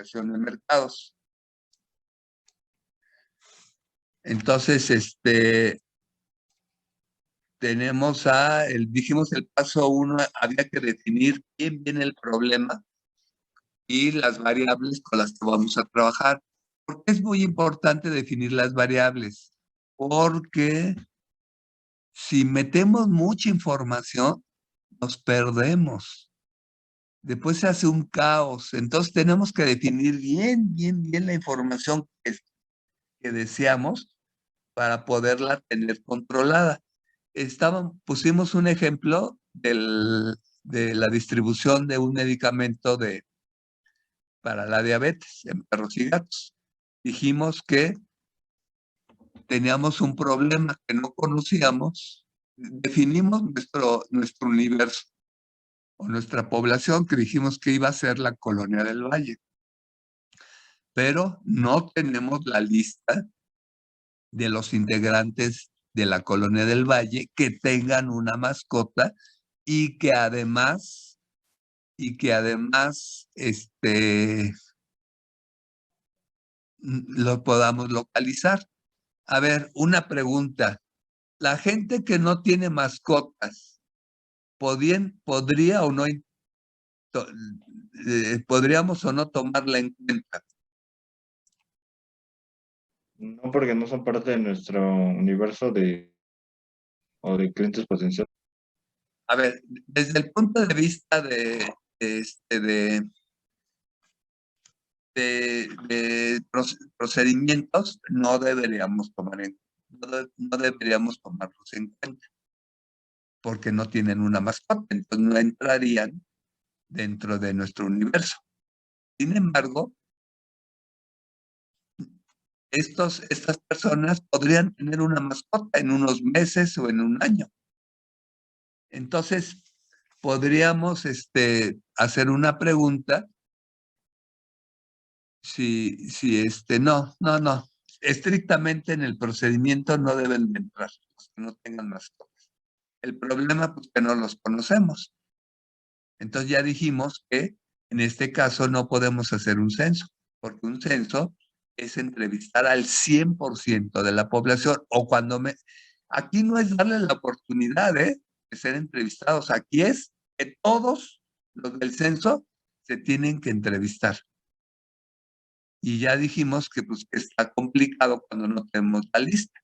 diversificación de mercados. Entonces, dijimos el paso 1, había que definir bien el problema y las variables con las que vamos a trabajar. ¿Por qué es muy importante definir las variables? Porque si metemos mucha información, nos perdemos. Después se hace un caos. Entonces tenemos que definir bien la información que deseamos para poderla tener controlada. Pusimos un ejemplo de la distribución de un medicamento para la diabetes en perros y gatos. Dijimos que teníamos un problema que no conocíamos, definimos nuestro universo o nuestra población, que dijimos que iba a ser la Colonia del Valle, pero no tenemos la lista de los integrantes de la Colonia del Valle que tengan una mascota y que además lo podamos localizar. A ver, una pregunta. La gente que no tiene mascotas, ¿podría o no, podríamos o no tomarla en cuenta? No, porque no son parte de nuestro universo o de clientes potenciales. A ver, desde el punto de vista de procedimientos, no deberíamos no deberíamos tomarlos en cuenta, porque no tienen una mascota, entonces no entrarían dentro de nuestro universo. Sin embargo, estas personas podrían tener una mascota en unos meses o en un año. Entonces, podríamos hacer una pregunta no. Estrictamente en el procedimiento no deben de entrar los que no tengan mascotas. El problema, pues, que no los conocemos. Entonces ya dijimos que en este caso no podemos hacer un censo, porque un censo es entrevistar al 100% de la población, aquí no es darle la oportunidad, de ser entrevistados, aquí es que todos los del censo se tienen que entrevistar. Y ya dijimos que, pues, que está complicado cuando no tenemos la lista.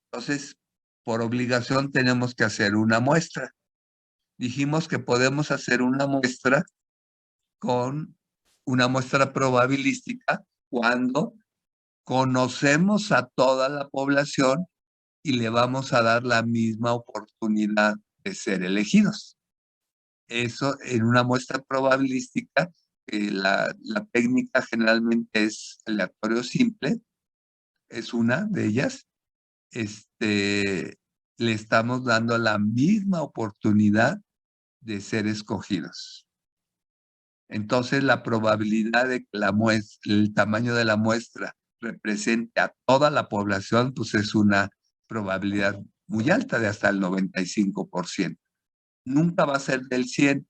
Entonces, por obligación tenemos que hacer una muestra. Dijimos que podemos hacer una muestra con una muestra probabilística cuando conocemos a toda la población y le vamos a dar la misma oportunidad de ser elegidos. Eso en una muestra probabilística, la técnica generalmente es aleatorio simple, es una de ellas. Le estamos dando la misma oportunidad de ser escogidos. Entonces, la probabilidad de que el tamaño de la muestra represente a toda la población, pues es una probabilidad muy alta, de hasta el 95%. Nunca va a ser del 100%.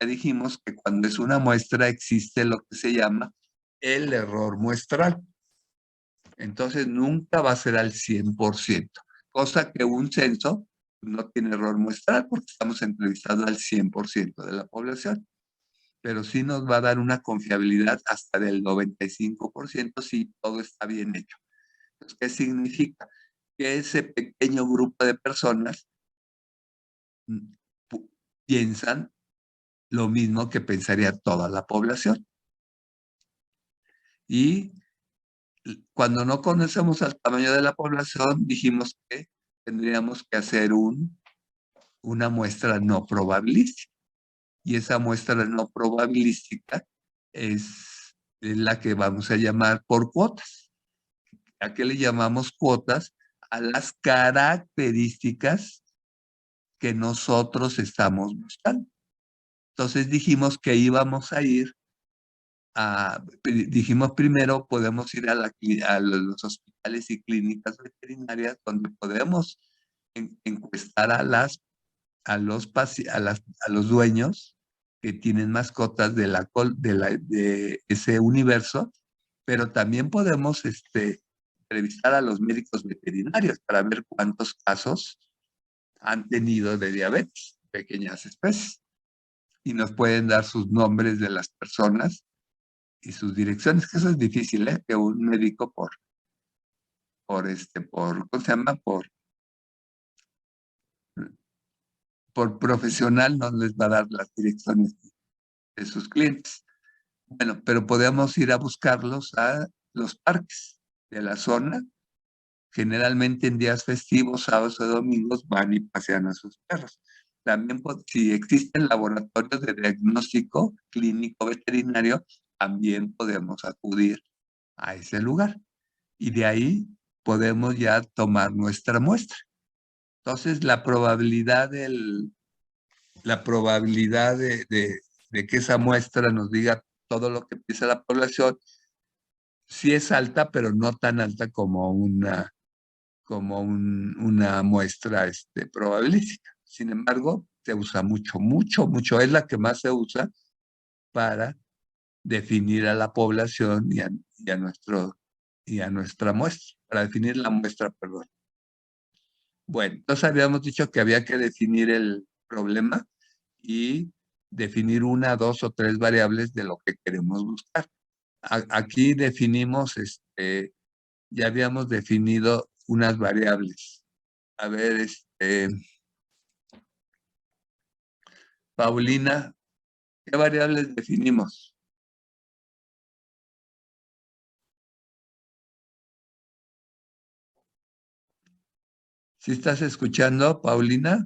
Ya dijimos que cuando es una muestra existe lo que se llama el error muestral. Entonces, nunca va a ser al 100%, cosa que un censo no tiene error muestral porque estamos entrevistando al 100% de la población, pero sí nos va a dar una confiabilidad hasta del 95% si todo está bien hecho. Entonces, ¿qué significa? Que ese pequeño grupo de personas piensan lo mismo que pensaría toda la población. Y cuando no conocemos al tamaño de la población, dijimos que tendríamos que hacer una muestra no probabilística. Y esa muestra no probabilística es la que vamos a llamar por cuotas. ¿A qué le llamamos cuotas? A las características que nosotros estamos buscando. Entonces dijimos primero podemos ir a los hospitales y clínicas veterinarias donde podemos encuestar a los dueños que tienen mascotas de ese universo, pero también podemos entrevistar a los médicos veterinarios para ver cuántos casos han tenido de diabetes, pequeñas especies, y nos pueden dar sus nombres de las personas y sus direcciones, que eso es difícil, ¿eh? Que un médico ¿cómo se llama? Por profesional no les va a dar las direcciones de sus clientes. Bueno, pero podemos ir a buscarlos a los parques de la zona. Generalmente en días festivos, sábados o domingos, van y pasean a sus perros. También, si existen laboratorios de diagnóstico clínico veterinario, también podemos acudir a ese lugar. Y de ahí podemos ya tomar nuestra muestra. Entonces, la probabilidad de que esa muestra nos diga todo lo que piensa la población, sí es alta, pero no tan alta como una muestra probabilística. Sin embargo, se usa mucho, mucho, mucho. Es la que más se usa para definir a la población y a nuestra muestra, para definir la muestra, perdón. Bueno, entonces habíamos dicho que había que definir el problema y definir una, dos o tres variables de lo que queremos buscar. Aquí definimos, ya habíamos definido unas variables. A ver, Paulina, ¿qué variables definimos? ¿Sí estás escuchando, Paulina?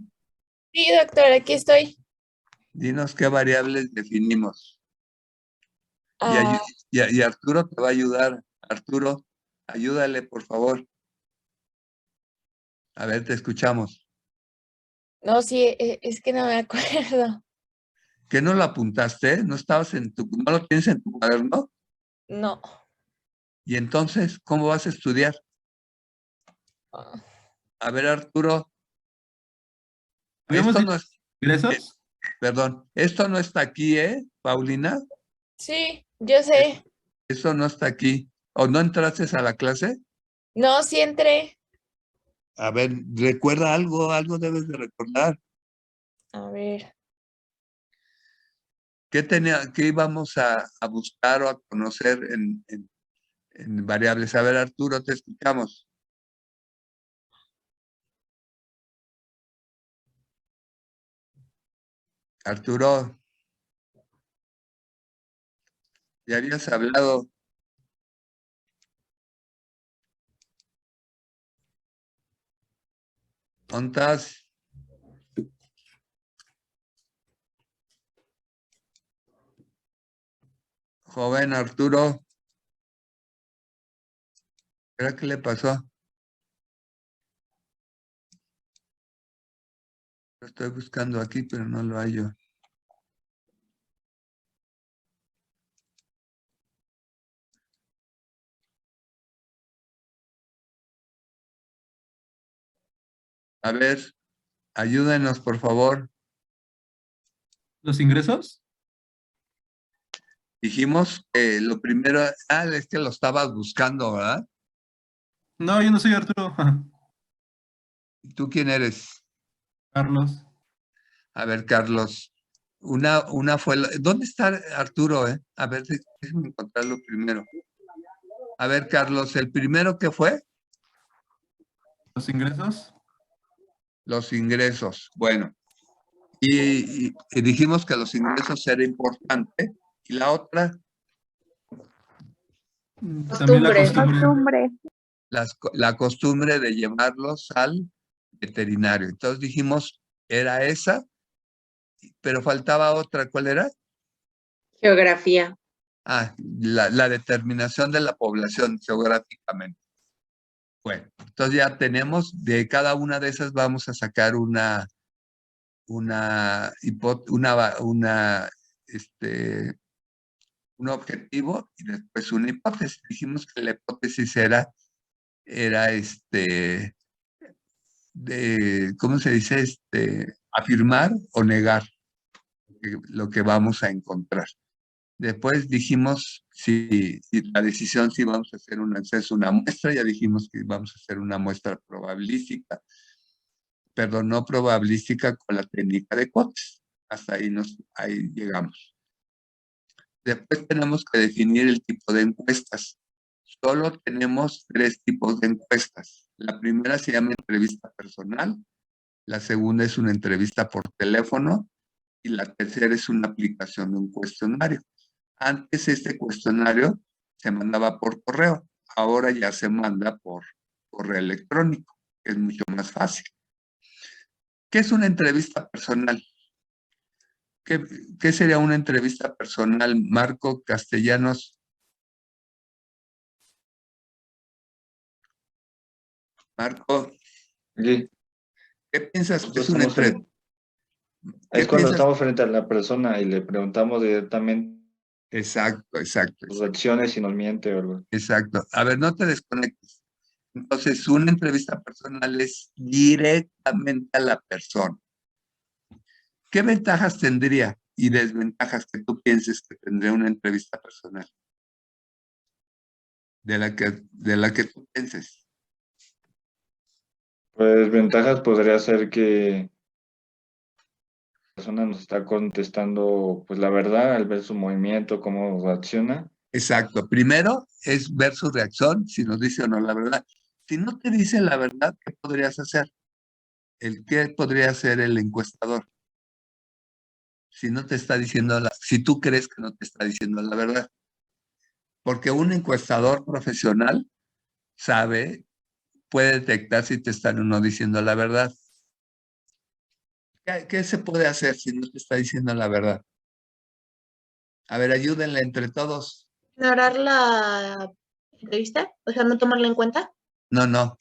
Sí, doctor, aquí estoy. Dinos qué variables definimos. Y, Ah, y Arturo te va a ayudar. Arturo, ayúdale, por favor. A ver, te escuchamos. no, sí, es que no me acuerdo. ¿Qué no lo apuntaste? ¿No lo tienes en tu cuaderno? No. Y entonces, ¿cómo vas a estudiar? Ah, A ver, Arturo, Habíamos esto dicho no es, ingresos. perdón, esto no está aquí, ¿eh, Paulina? sí, yo sé. Eso no está aquí. ¿O no entraste a la clase? No, sí entré. A ver, recuerda algo debes de recordar. A ver, ¿Qué íbamos a buscar o a conocer en variables? A ver, Arturo, te escuchamos. Arturo, ya habías hablado. ¿Dónde estás? Joven Arturo, ¿qué le pasó? Lo estoy buscando aquí, pero no lo hallo. A ver, ayúdenos, por favor. ¿Los ingresos? Dijimos que lo primero, es que lo estabas buscando, ¿verdad? No, yo no soy Arturo. ¿Y tú quién eres? Carlos. A ver, Carlos, una fue, ¿dónde está Arturo, eh? A ver, déjame encontrarlo primero. A ver, Carlos, ¿el primero que fue? ¿Los ingresos? Los ingresos. Bueno, y dijimos que los ingresos era importante. Y la otra, También la costumbre. costumbre. la costumbre de llevarlos al veterinario. Entonces dijimos, era esa, pero faltaba otra. ¿Cuál era? Geografía. La determinación de la población geográficamente. Bueno, entonces ya tenemos, de cada una de esas vamos a sacar una, hipó- una, un objetivo y después una hipótesis. Dijimos que la hipótesis era ¿cómo se dice? Afirmar o negar. lo que vamos a encontrar. Después dijimos si la decisión si vamos a hacer una muestra, ya dijimos que vamos a hacer una muestra probabilística, perdón, no probabilística con la técnica de Cotes. Hasta ahí llegamos. Después tenemos que definir el tipo de encuestas. Solo tenemos 3 tipos de encuestas. La primera se llama entrevista personal, la segunda es una entrevista por teléfono y la tercera es una aplicación de un cuestionario. Antes este cuestionario se mandaba por correo, ahora ya se manda por correo electrónico, que es mucho más fácil. ¿Qué es una entrevista personal? ¿Qué sería una entrevista personal, Marco Castellanos? Marco, Sí, ¿qué piensas que justo es una estamos entrevista? es cuando estamos frente a la persona y le preguntamos directamente Exacto, exacto, sus acciones si nos miente o algo. exacto. A ver, no te desconectes. Entonces, una entrevista personal es directamente a la persona. ¿Qué ventajas tendría y desventajas que tú pienses que tendría una entrevista personal? De la que tú pienses. Pues ventajas podría ser que la persona nos está contestando pues la verdad al ver su movimiento, cómo reacciona. Exacto. Primero es ver su reacción, si nos dice o no la verdad. Si no te dice la verdad, ¿qué podrías hacer? ¿Qué podría hacer el encuestador? Si no te está diciendo si tú crees que no te está diciendo la verdad. Porque un encuestador profesional puede detectar si te están o no diciendo la verdad. ¿Qué se puede hacer si no te está diciendo la verdad? A ver, ayúdenle entre todos. ¿Ignorar la entrevista? O sea, no tomarla en cuenta. No.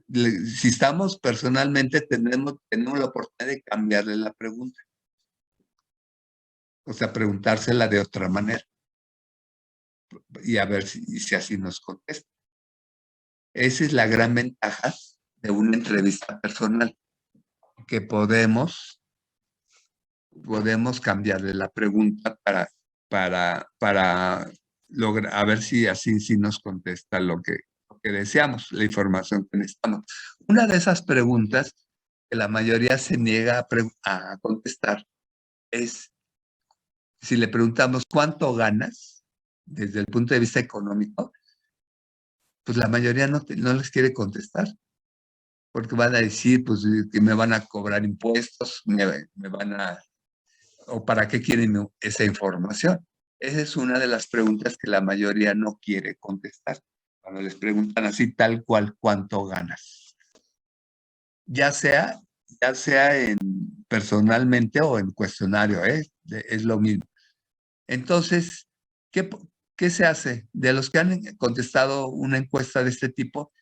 Si estamos personalmente, tenemos la oportunidad de cambiarle la pregunta. O sea, preguntársela de otra manera. Y a ver si así nos contesta. Esa es la gran ventaja de una entrevista personal, que podemos cambiarle la pregunta para lograr, a ver si así sí nos contesta lo que deseamos, la información que necesitamos. Una de esas preguntas que la mayoría se niega a contestar es si le preguntamos cuánto ganas desde el punto de vista económico, pues la mayoría no les quiere contestar, porque van a decir pues que me van a cobrar impuestos, me van a o para qué quieren esa información. Esa es una de las preguntas que la mayoría no quiere contestar. Cuando les preguntan así tal cual, ¿cuánto ganas? Ya sea personalmente o en cuestionario, es lo mismo. Entonces, ¿qué se hace? De los que han contestado una encuesta de este tipo,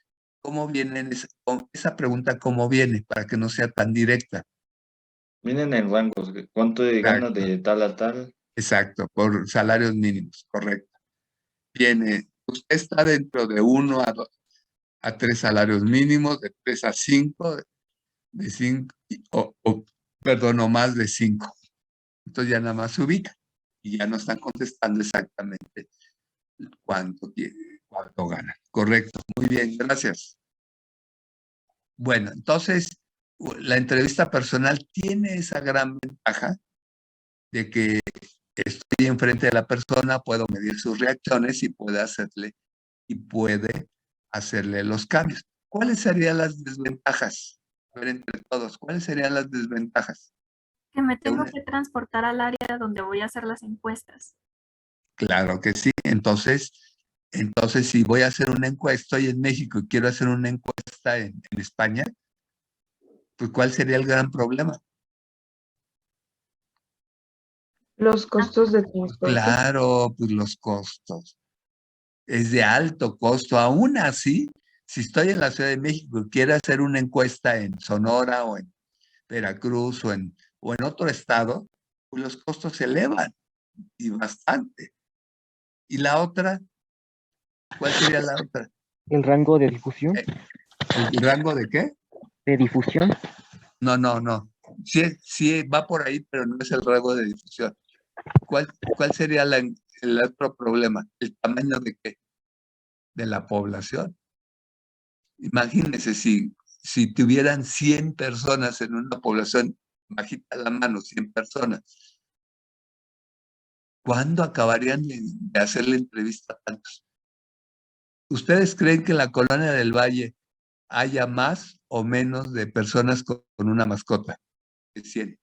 ¿cómo viene esa pregunta? ¿Cómo viene? Para que no sea tan directa. Vienen en rangos, cuánto gana de tal a tal. Exacto, por salarios mínimos, correcto. Viene, usted está dentro de 1 a 3 salarios mínimos, de 3 a 5, de 5, perdón, o más de 5. Entonces ya nada más se ubica y ya no están contestando exactamente cuánto gana. Correcto, muy bien, gracias. Bueno, entonces la entrevista personal tiene esa gran ventaja de que estoy enfrente de la persona, puedo medir sus reacciones y puede hacerle los cambios. ¿Cuáles serían las desventajas? A ver, entre todos, ¿cuáles serían las desventajas? Que me tengo que transportar al área donde voy a hacer las encuestas. Claro que sí. Entonces, si voy a hacer una encuesta, estoy en México y quiero hacer una encuesta en España, pues ¿cuál sería el gran problema? Los costos de transporte. Claro, pues los costos. Es de alto costo. Aún así, si estoy en la Ciudad de México y quiero hacer una encuesta en Sonora o en Veracruz o en otro estado, pues los costos se elevan y bastante. ¿Y la otra? ¿Cuál sería la otra? ¿El rango de difusión? ¿El rango de qué? ¿De difusión? No. sí va por ahí, pero no es el rango de difusión. ¿Cuál sería el otro problema? ¿El tamaño de qué? De la población. Imagínense si tuvieran 100 personas en una población, bajita la mano, 100 personas, ¿cuándo acabarían de hacerle entrevista a tantos? ¿Ustedes creen que en la Colonia del Valle haya más o menos de personas con una mascota? De 100.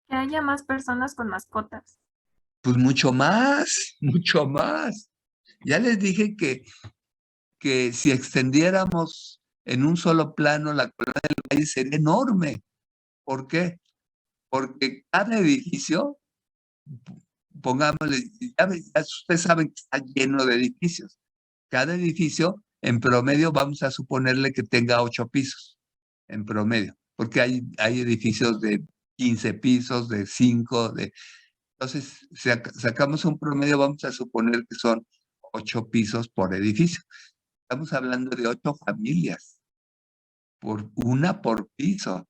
Que haya más personas con mascotas. Pues mucho más, mucho más. Ya les dije que si extendiéramos en un solo plano la Colonia del Valle sería enorme. ¿Por qué? Porque cada edificio, pongámosle, ya ustedes saben que está lleno de edificios. Cada edificio, en promedio, vamos a suponerle que tenga 8 pisos, en promedio, porque hay edificios de 15 pisos, de 5, entonces, si sacamos un promedio, vamos a suponer que son 8 pisos por edificio. Estamos hablando de 8 familias, una por piso.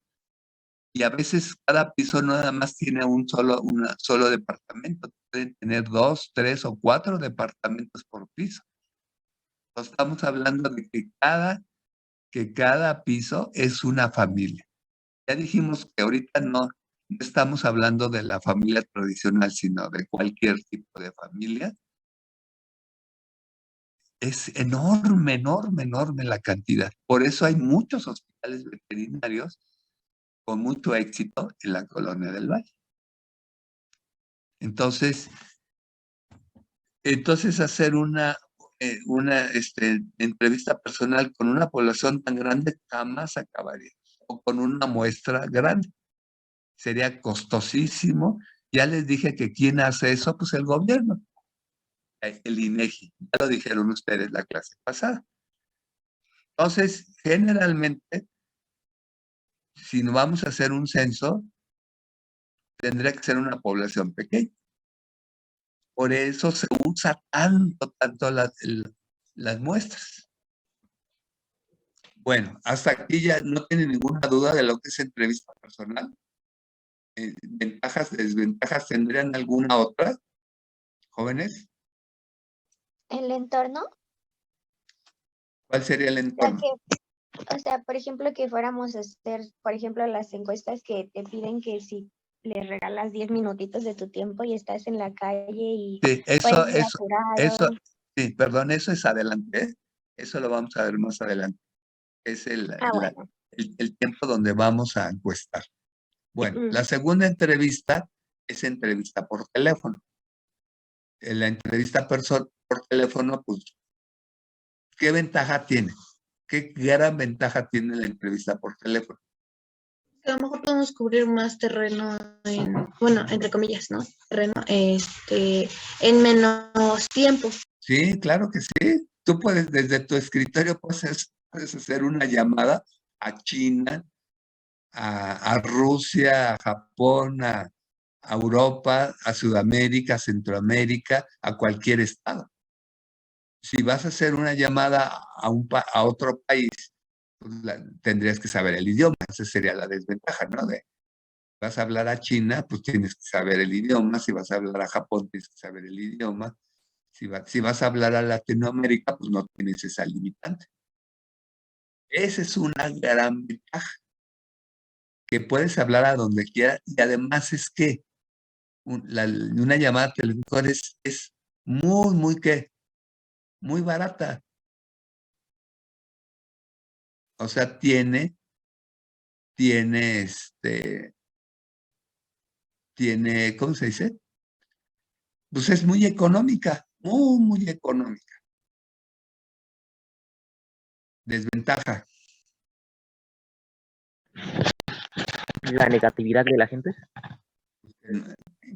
Y a veces cada piso no nada más tiene un solo departamento. Pueden tener 2, 3 o 4 departamentos por piso. Entonces, estamos hablando de que cada piso es una familia. Ya dijimos que ahorita no estamos hablando de la familia tradicional, sino de cualquier tipo de familia. Es enorme, enorme, enorme la cantidad. Por eso hay muchos hospitales veterinarios con mucho éxito en la Colonia del Valle. Entonces hacer una entrevista personal con una población tan grande jamás acabaría, o con una muestra grande. Sería costosísimo. Ya les dije que ¿quién hace eso? Pues el gobierno, el INEGI. Ya lo dijeron ustedes la clase pasada. Entonces, generalmente, si no vamos a hacer un censo, tendría que ser una población pequeña. Por eso se usa tanto las muestras. Bueno, hasta aquí ya no tiene ninguna duda de lo que es entrevista personal. ¿Ventajas, desventajas? ¿Tendrían alguna otra, jóvenes? ¿El entorno? ¿Cuál sería el entorno? O sea, por ejemplo, que fuéramos a hacer, por ejemplo, las encuestas que te piden que si le regalas 10 minutitos de tu tiempo y estás en la calle y Sí, puedes ir apurado. sí, perdón, eso es adelante, ¿eh? Eso lo vamos a ver más adelante. Es Bueno. el tiempo donde vamos a encuestar. Bueno, la Mm. segunda entrevista es entrevista por teléfono. En la entrevista por teléfono, pues, ¿qué ventaja tiene? ¿Qué gran ventaja tiene la entrevista por teléfono? A lo mejor podemos cubrir más terreno bueno, entre comillas, ¿no? Terreno, en menos tiempo. Sí, claro que sí. Tú puedes, desde tu escritorio, puedes hacer una llamada a China, a Rusia, a Japón, a Europa, a Sudamérica, a Centroamérica, a cualquier estado. Si vas a hacer una llamada a otro país, pues tendrías que saber el idioma. Esa sería la desventaja, ¿no? Vas a hablar a China, pues tienes que saber el idioma. Si vas a hablar a Japón, tienes que saber el idioma. Si vas a hablar a Latinoamérica, pues no tienes esa limitante. Esa es una gran ventaja, que puedes hablar a donde quieras, y además es que una llamada telefónica es muy, muy, muy barata. O sea, tiene, ¿cómo se dice? Pues es muy económica, muy, muy económica. Desventaja. La negatividad de la gente.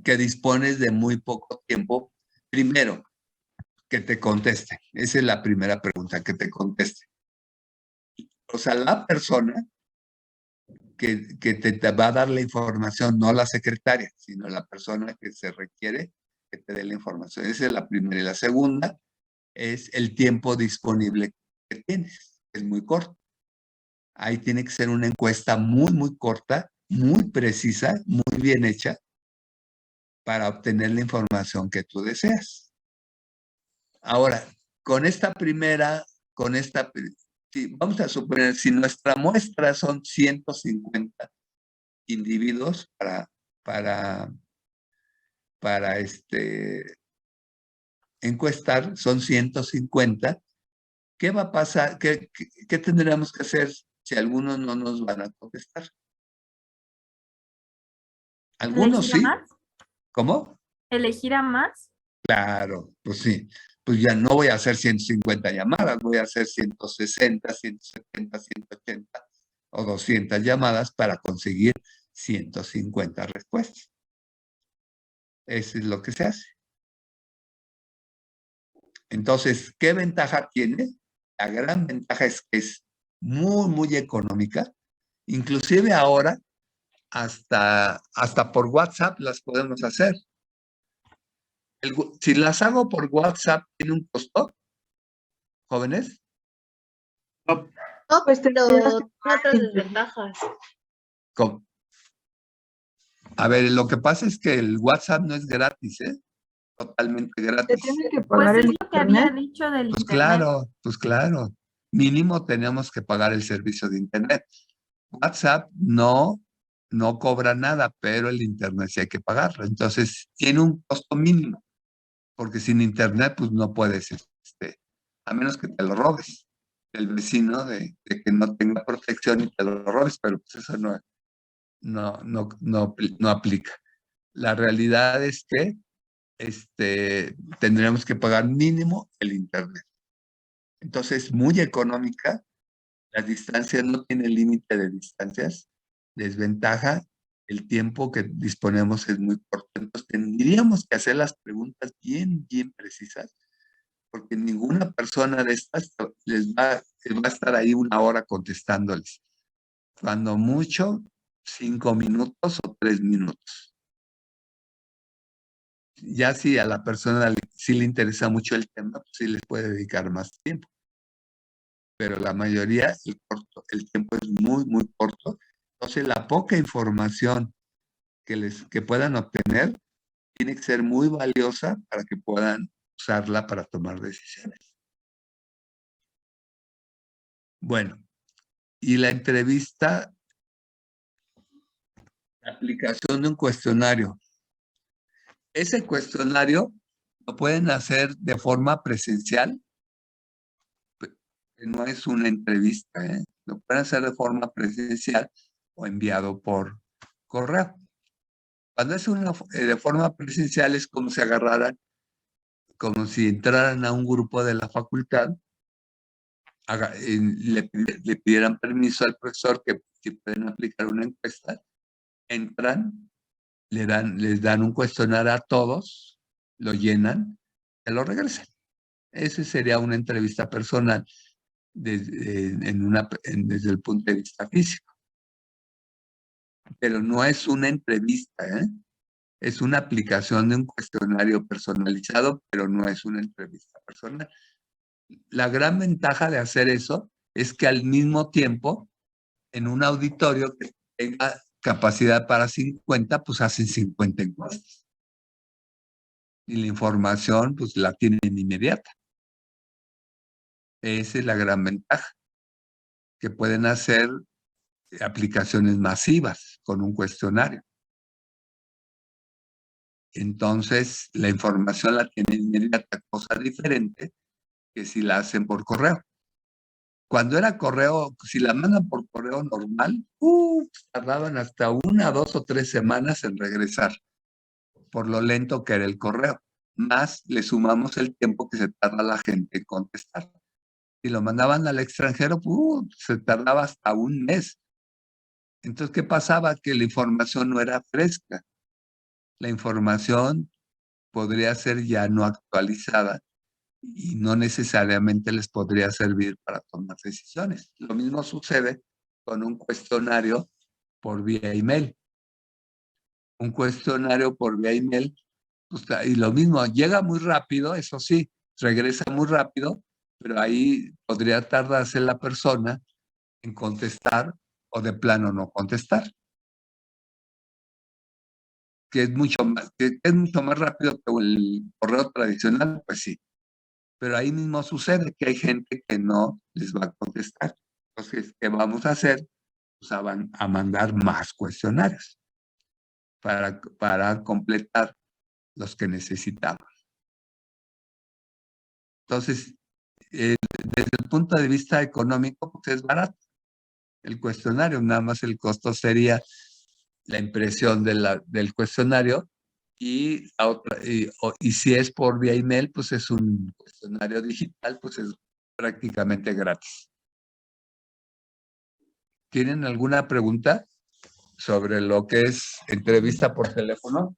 Que dispones de muy poco tiempo. Primero, que te conteste. Esa es la primera pregunta, que te conteste. O sea, la persona que te va a dar la información, no la secretaria, sino la persona que se requiere que te dé la información. Esa es la primera. Y la segunda es el tiempo disponible que tienes. Es muy corto. Ahí tiene que ser una encuesta muy, muy corta, muy precisa, muy bien hecha para obtener la información que tú deseas. Ahora, con esta primera, vamos a suponer, si nuestra muestra son 150 individuos para encuestar, son 150, ¿qué va a pasar? ¿Qué tendríamos que hacer si algunos no nos van a contestar? Algunos ¿Elegir a sí. más? ¿Cómo? ¿Elegir a más? Claro, pues sí. Pues ya no voy a hacer 150 llamadas, voy a hacer 160, 170, 180 o 200 llamadas para conseguir 150 respuestas. Eso es lo que se hace. Entonces, ¿qué ventaja tiene? La gran ventaja es que es muy, muy económica. Inclusive ahora, hasta por WhatsApp las podemos hacer. Si las hago por WhatsApp, ¿tiene un costo, jóvenes? No, Pues pero te tiene quedas otras sin- desventajas. ¿Cómo? A ver, lo que pasa es que el WhatsApp no es gratis, ¿eh? Totalmente te gratis. tienes que Pues pagar es el lo que había internet. dicho del Pues internet. claro. Mínimo tenemos que pagar el servicio de internet. WhatsApp no cobra nada, pero el internet sí hay que pagarlo. Entonces, tiene un costo mínimo, porque sin internet, pues no puedes, a menos que te lo robes. El vecino de que no tenga protección y te lo robes, pero pues eso no aplica. La realidad es que tendríamos que pagar mínimo el internet. Entonces, muy económica, las distancias no tienen límite de distancias, desventaja, el tiempo que disponemos es muy corto. Entonces, tendríamos que hacer las preguntas bien, bien precisas, porque ninguna persona de estas les va a estar ahí una hora contestándoles. Cuando mucho, 5 minutos o 3 minutos. Ya si a la persona sí le interesa mucho el tema, pues sí les puede dedicar más tiempo. Pero la mayoría, el tiempo es muy, muy corto. Entonces, la poca información que puedan obtener tiene que ser muy valiosa para que puedan usarla para tomar decisiones. Bueno, y la entrevista, la aplicación de un cuestionario. Ese cuestionario lo pueden hacer de forma presencial, no es una entrevista, ¿eh? Lo pueden hacer de forma presencial o enviado por correo. Cuando es de forma presencial es como si agarraran, como si entraran a un grupo de la facultad, le pidieran permiso al profesor que si pueden aplicar una encuesta, entran, les dan un cuestionario a todos, lo llenan, se lo regresan. Esa sería una entrevista personal desde el punto de vista físico. Pero no es una entrevista, ¿eh? Es una aplicación de un cuestionario personalizado, pero no es una entrevista personal. La gran ventaja de hacer eso es que al mismo tiempo, en un auditorio que tenga capacidad para 50, pues hacen 50 encuestas. Y la información, pues la tienen inmediata. Esa es la gran ventaja, que pueden hacer aplicaciones masivas con un cuestionario. Entonces, la información la tienen inmediata, cosa diferente que si la hacen por correo. Cuando era correo, si la mandan por correo normal, tardaban hasta 1, 2 o 3 semanas en regresar, por lo lento que era el correo. Más le sumamos el tiempo que se tarda la gente en contestar. Si lo mandaban al extranjero, se tardaba hasta 1 mes. Entonces, ¿qué pasaba? Que la información no era fresca. La información podría ser ya no actualizada y no necesariamente les podría servir para tomar decisiones. Lo mismo sucede con un cuestionario por vía email. Un cuestionario por vía email, pues, y lo mismo, llega muy rápido, eso sí, regresa muy rápido, pero ahí podría tardarse la persona en contestar o de plano no contestar. Que es mucho más rápido que el correo tradicional, pues sí. Pero ahí mismo sucede que hay gente que no les va a contestar. Entonces, ¿qué vamos a hacer? Pues van a mandar más cuestionarios para completar los que necesitamos. Entonces, desde el punto de vista económico, pues es barato el cuestionario, nada más el costo sería la impresión del cuestionario y si es por vía email, pues es un cuestionario digital, pues es prácticamente gratis. ¿Tienen alguna pregunta sobre lo que es entrevista por teléfono?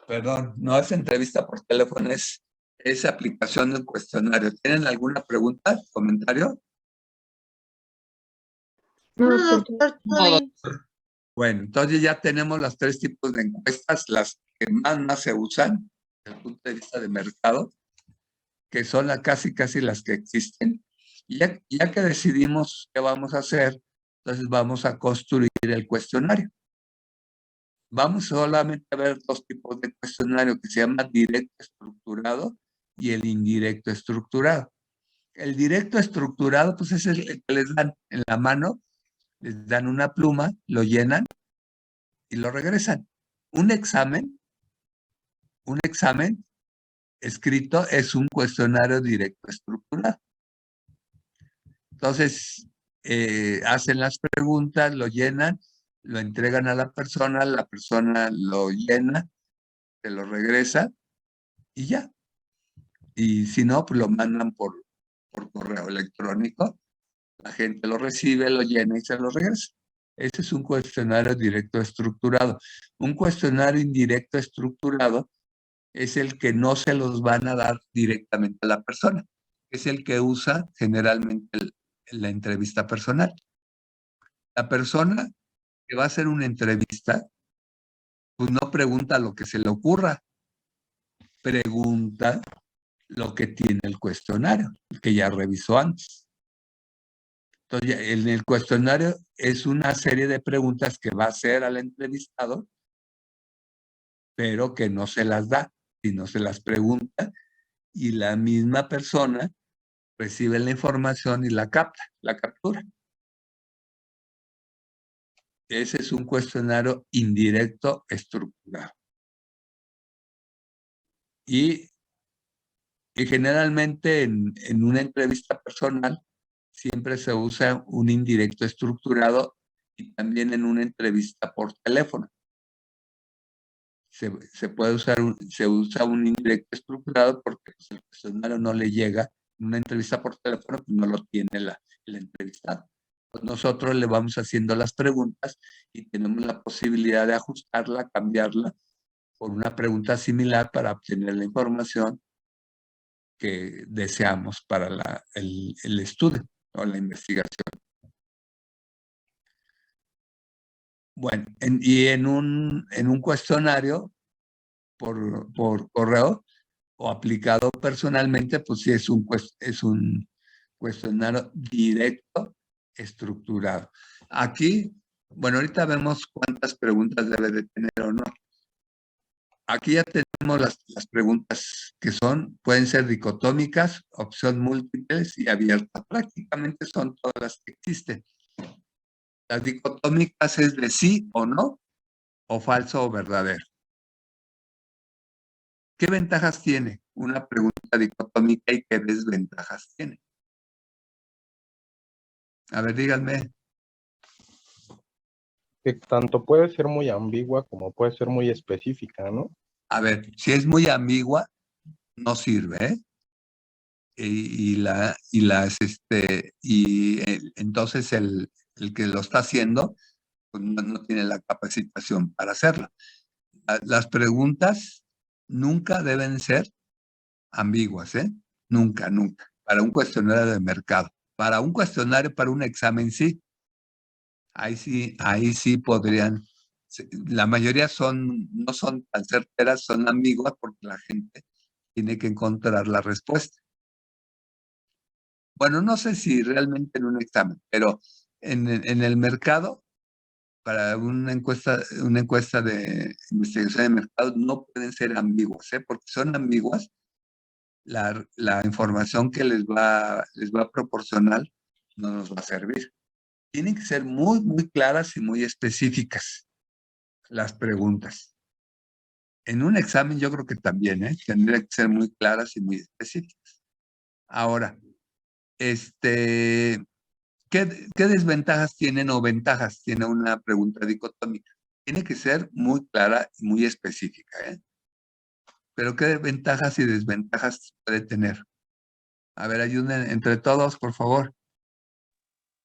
Perdón, no es entrevista por teléfono, es aplicación de un cuestionario. ¿Tienen alguna pregunta, comentario? No, doctor, todo bien. Bueno, entonces ya tenemos los 3 tipos de encuestas, las que más se usan desde el punto de vista de mercado, que son casi las que existen. Y ya que decidimos qué vamos a hacer, entonces vamos a construir el cuestionario. Vamos solamente a ver 2 tipos de cuestionario que se llaman directo estructurado y el indirecto estructurado. El directo estructurado, pues es el que les dan en la mano, les dan una pluma, lo llenan y lo regresan. Un examen escrito es un cuestionario directo estructurado. Entonces, hacen las preguntas, lo llenan, lo entregan a la persona lo llena, se lo regresa y ya. Y si no, pues lo mandan por correo electrónico, la gente lo recibe, lo llena y se lo regresa. Ese es un cuestionario directo estructurado. Un cuestionario indirecto estructurado es el que no se los van a dar directamente a la persona. Es el que usa generalmente la entrevista personal. La persona que va a hacer una entrevista, pues no pregunta lo que se le ocurra, pregunta lo que tiene el cuestionario, que ya revisó antes. Entonces, en el cuestionario es una serie de preguntas que va a hacer al entrevistado, pero que no se las da, sino se las pregunta y la misma persona recibe la información y la captura. Ese es un cuestionario indirecto estructurado. Y generalmente en una entrevista personal siempre se usa un indirecto estructurado y también en una entrevista por teléfono. Se usa un indirecto estructurado porque pues, el cuestionario no le llega. En una entrevista por teléfono pues, no lo tiene el entrevistado. Pues nosotros le vamos haciendo las preguntas y tenemos la posibilidad de ajustarla, cambiarla por una pregunta similar para obtener la información que deseamos para el estudio o la investigación. Bueno, en un cuestionario por correo o aplicado personalmente, pues sí es un cuestionario directo estructurado. Aquí, bueno, ahorita vemos cuántas preguntas debe de tener o no. Aquí ya tenemos las preguntas que pueden ser dicotómicas, opción múltiples y abiertas. Prácticamente son todas las que existen. Las dicotómicas es de sí o no, o falso o verdadero. ¿Qué ventajas tiene una pregunta dicotómica y qué desventajas tiene? A ver, díganme. Que tanto puede ser muy ambigua como puede ser muy específica, ¿no? A ver, si es muy ambigua, no sirve, ¿eh? Entonces el que lo está haciendo pues no tiene la capacitación para hacerlo. Las preguntas nunca deben ser ambiguas, ¿eh? nunca, nunca. Para un cuestionario de mercado. Para un cuestionario, para un examen, sí. Ahí sí podrían. La mayoría no son tan certeras, son ambiguas porque la gente tiene que encontrar la respuesta. Bueno, no sé si realmente en un examen, pero en el mercado, para una encuesta de investigación de mercado, no pueden ser ambiguas, ¿eh? Porque son ambiguas, la información que les va a proporcionar no nos va a servir. Tienen que ser muy, muy claras y muy específicas las preguntas. En un examen yo creo que también, tendría que ser muy claras y muy específicas. Ahora, ¿qué desventajas tienen o ventajas tiene una pregunta dicotómica? Tiene que ser muy clara y muy específica, ¿eh? Pero ¿qué ventajas y desventajas puede tener? A ver, ayuden entre todos, por favor.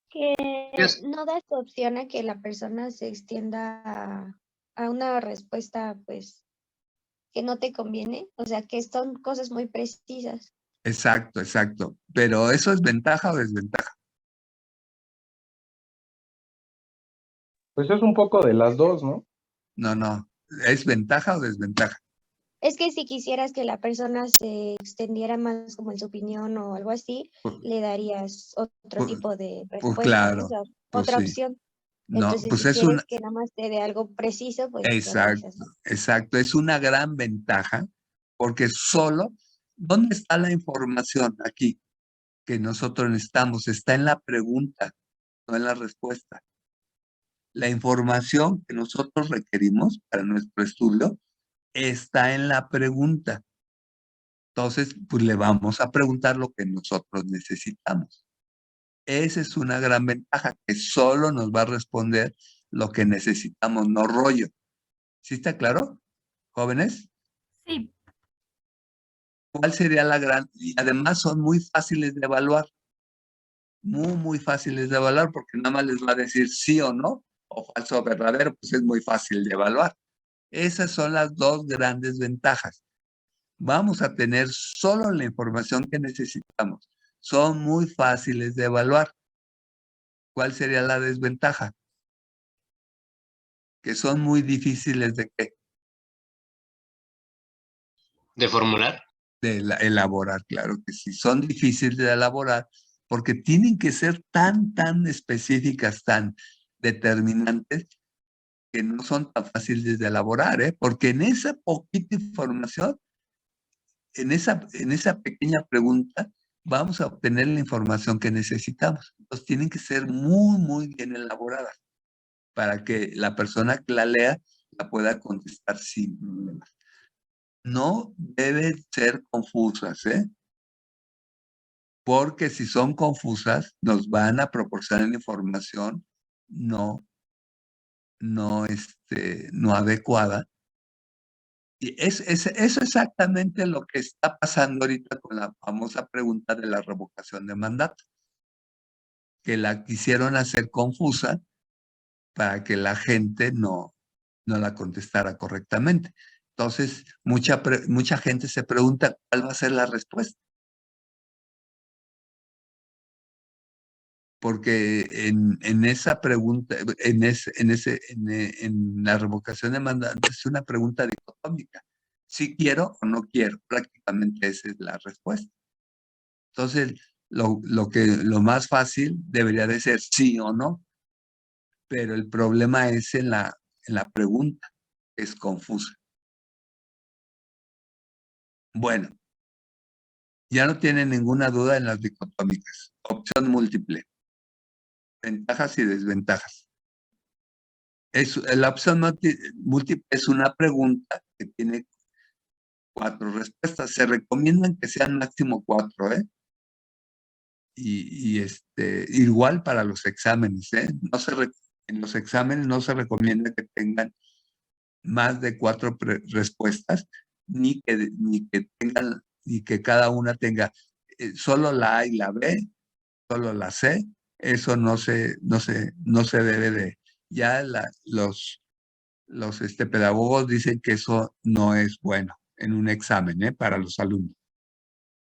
Que no das opción a que la persona se extienda a una respuesta, pues, que no te conviene. O sea, que son cosas muy precisas. Exacto, exacto. Pero ¿eso es ventaja o desventaja? Pues es un poco de las dos, ¿no? No. ¿Es ventaja o desventaja? Es que si quisieras que la persona se extendiera más como en su opinión o algo así, Pues, le darías otro pues- tipo de pues respuesta, ¿no? O claro, sea, pues otra sí. opción. No, Entonces, pues si es quieres que nada más te dé algo preciso, pues lo revisas, exacto, ¿no? exacto. Es una gran ventaja porque ¿dónde está la información aquí que nosotros necesitamos? Está en la pregunta, no en la respuesta. La información que nosotros requerimos para nuestro estudio está en la pregunta. Entonces, pues le vamos a preguntar lo que nosotros necesitamos. Esa es una gran ventaja, que solo nos va a responder lo que necesitamos, no rollo. ¿Sí está claro, jóvenes? Sí, ¿Cuál sería la gran? Y además son muy fáciles de evaluar, muy, muy fáciles de evaluar, porque nada más les va a decir sí o no, o falso o verdadero, pues es muy fácil de evaluar. Esas son las dos grandes ventajas. Vamos a tener solo la información que necesitamos. Son muy fáciles de evaluar. ¿Cuál sería la desventaja? Que son muy difíciles de ¿De formular? elaborar, claro que sí. Son difíciles de elaborar porque tienen que ser tan específicas, tan determinantes, que no son tan fáciles de elaborar, ¿eh? Porque en esa poquita información, en esa pequeña pregunta, vamos a obtener la información que necesitamos. Entonces tienen que ser muy, muy bien elaboradas para que la persona que la lea la pueda contestar sin problemas. No deben ser confusas, ¿eh? Porque si son confusas, nos van a proporcionar información no adecuada. Y eso es exactamente lo que está pasando ahorita con la famosa pregunta de la revocación de mandato, que la quisieron hacer confusa para que la gente no la contestara correctamente. Entonces, mucha gente se pregunta cuál va a ser la respuesta. Porque en esa pregunta, en la revocación de mandato es una pregunta dicotómica. Si quiero o no quiero, prácticamente esa es la respuesta. Entonces, lo más fácil debería de ser sí o no, pero el problema es en la pregunta, es confusa. Bueno, ya no tienen ninguna duda en las dicotómicas. Opción múltiple, ventajas y desventajas. La opción múltiple es una pregunta que tiene 4 respuestas. Se recomiendan que sean máximo 4, ¿eh? Y igual para los exámenes, ¿eh? En los exámenes no se recomienda que tengan más de 4 respuestas, ni que cada una tenga solo la A y la B, solo la C. Eso no se debe de. Ya los pedagogos dicen que eso no es bueno en un examen, para los alumnos.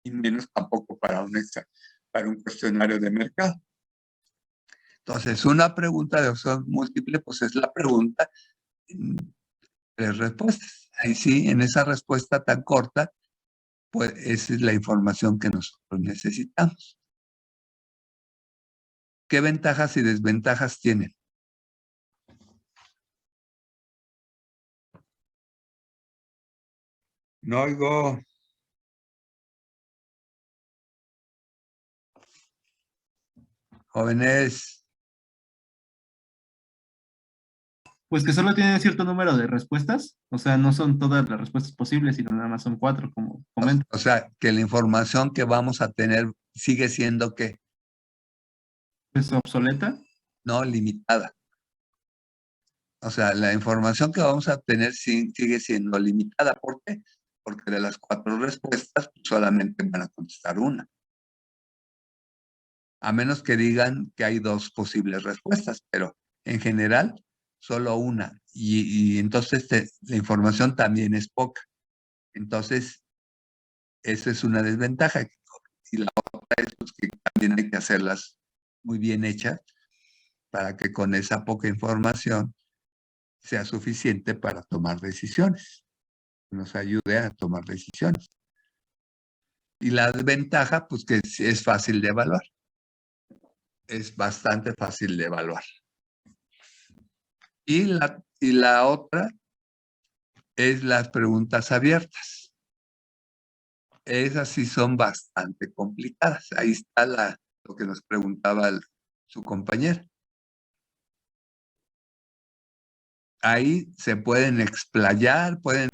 y menos tampoco para un cuestionario de mercado. Entonces, una pregunta de opción múltiple, pues es la pregunta en 3 respuestas. Ahí sí, en esa respuesta tan corta, pues esa es la información que nosotros necesitamos. ¿Qué ventajas y desventajas tienen? No oigo. Jóvenes, Pues que solo tienen cierto número de respuestas, o sea, no son todas las respuestas posibles, sino nada más son 4, como comento. o sea, que la información que vamos a tener sigue siendo que ¿Es obsoleta? no limitada. O sea, la información que vamos a tener sigue siendo limitada. ¿Por qué? Porque de las 4 respuestas solamente van a contestar una. A menos que digan que hay 2 posibles respuestas, pero en general solo una. Y entonces la información también es poca. Entonces, esa es una desventaja. Y la otra es pues, que también hay que hacerlas muy bien hechas para que con esa poca información sea suficiente para tomar decisiones, nos ayude a tomar decisiones. Y la desventaja, pues que es fácil de evaluar. Es bastante fácil de evaluar. Y la otra es las preguntas abiertas. Esas sí son bastante complicadas. Ahí está lo que nos preguntaba su compañero. Ahí se pueden explayar, pueden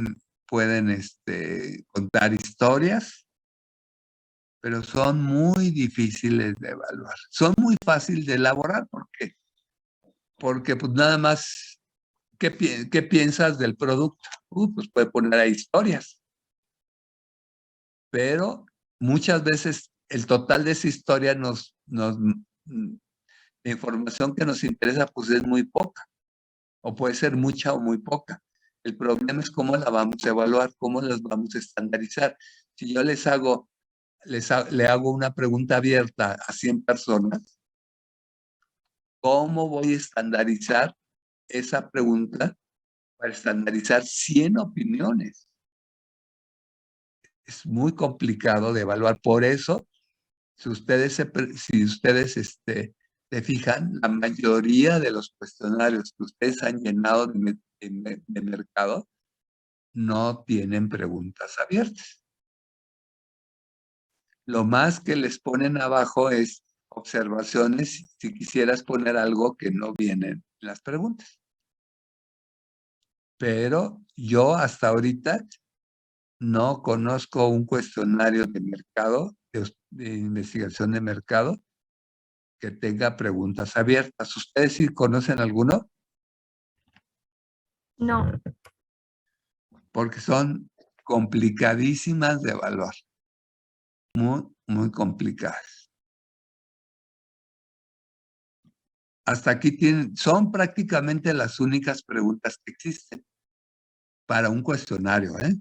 contar historias, pero son muy difíciles de evaluar. Son muy fáciles de elaborar. ¿Por qué? Porque pues nada más, ¿qué piensas del producto? Pues puede poner ahí historias. Pero muchas veces el total de esa historia la información que nos interesa pues es muy poca. O puede ser mucha o muy poca. El problema es cómo la vamos a evaluar, cómo las vamos a estandarizar. Si yo le hago una pregunta abierta a 100 personas, ¿cómo voy a estandarizar esa pregunta para estandarizar 100 opiniones? Es muy complicado de evaluar. Por eso, si ustedes se fijan, la mayoría de los cuestionarios que ustedes han llenado de mercado no tienen preguntas abiertas. Lo más que les ponen abajo es observaciones, si quisieras poner algo que no viene en las preguntas. Pero yo hasta ahorita no conozco un cuestionario de mercado, de investigación de mercado, que tenga preguntas abiertas. ¿Ustedes sí conocen alguno? No. Porque son complicadísimas de evaluar. Muy, muy complicadas. Hasta aquí son prácticamente las únicas preguntas que existen para un cuestionario, ¿eh?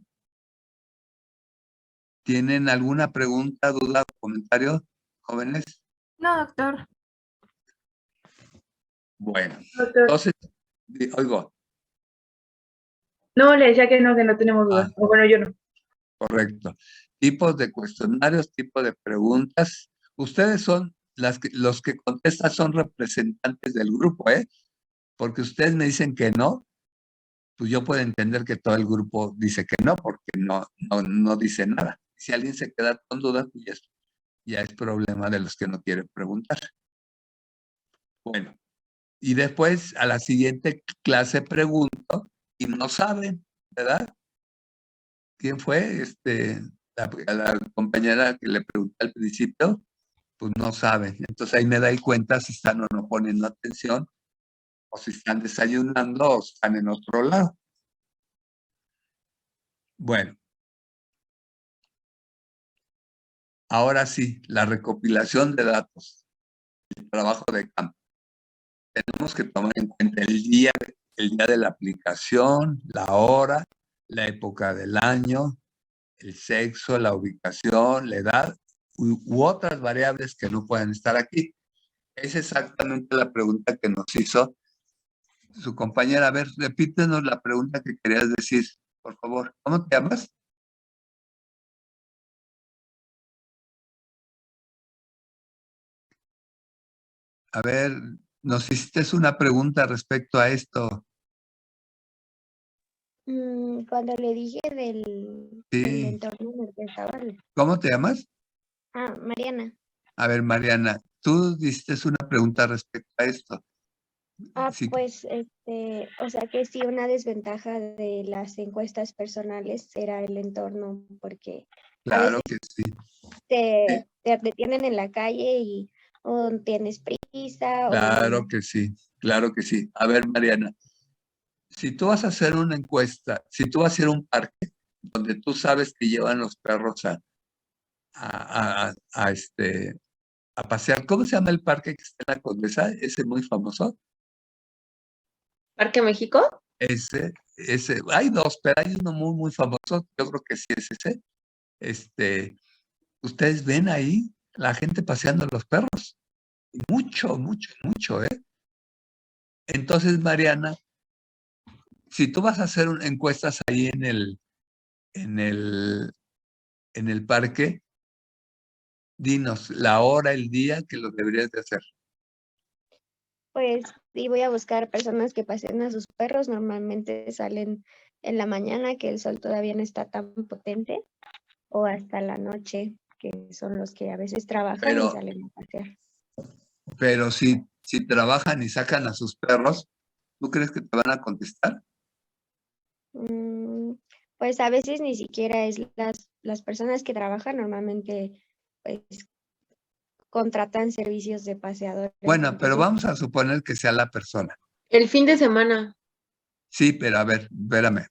¿Tienen alguna pregunta, duda o comentario, jóvenes? No, doctor. Bueno, Doctor. entonces, oigo, No, le decía que no tenemos dudas. O bueno, yo no. correcto. Tipos de cuestionarios, tipos de preguntas. Ustedes son los que contestan son representantes del grupo, ¿eh? Porque ustedes me dicen que no, pues yo puedo entender que todo el grupo dice que no, porque no dice nada. Si alguien se queda con dudas, pues ya es problema de los que no quieren preguntar. Bueno, y después a la siguiente clase pregunto y no saben, ¿verdad? ¿Quién fue? A la compañera que le pregunté al principio, pues no saben. Entonces ahí me doy cuenta si están o no poniendo atención, o si están desayunando o están en otro lado. Bueno. Ahora sí, la recopilación de datos, el trabajo de campo. Tenemos que tomar en cuenta el día de la aplicación, la hora, la época del año, el sexo, la ubicación, la edad u otras variables que no pueden estar aquí. Es exactamente la pregunta que nos hizo su compañera. A ver, repítenos la pregunta que querías decir, por favor. ¿Cómo te llamas? A ver, nos hiciste una pregunta respecto a esto. Cuando le dije del Sí. entorno en el que estaba. ¿Cómo te llamas? Mariana. A ver, Mariana, tú hiciste una pregunta respecto a esto. Sí, Pues, o sea que sí, una desventaja de las encuestas personales era el entorno, porque a claro veces que sí. te detienen en la calle y o tienes prisa Claro o que sí, claro que sí. A ver, Mariana, si tú vas a hacer una encuesta, si tú vas a ir a un parque donde tú sabes que llevan los perros a pasear, ¿cómo se llama el parque que está en la Condesa? Ese muy famoso. ¿Parque México? Ese, hay dos, pero hay uno muy, muy famoso, yo creo que sí es ese. Ustedes ven ahí la gente paseando a los perros. Mucho, mucho, mucho, ¿eh? Entonces, Mariana, si tú vas a hacer encuestas ahí en el parque, dinos la hora, el día que lo deberías de hacer. pues sí voy a buscar personas que pasen a sus perros. Normalmente salen en la mañana, que el sol todavía no está tan potente, o hasta la noche, que son los que a veces trabajan y salen a pasear. Pero si trabajan y sacan a sus perros, ¿tú crees que te van a contestar? Pues a veces ni siquiera es las personas que trabajan, normalmente pues contratan servicios de paseadores. Bueno, pero entonces, vamos a suponer que sea la persona. El fin de semana. Sí, pero a ver, espérame,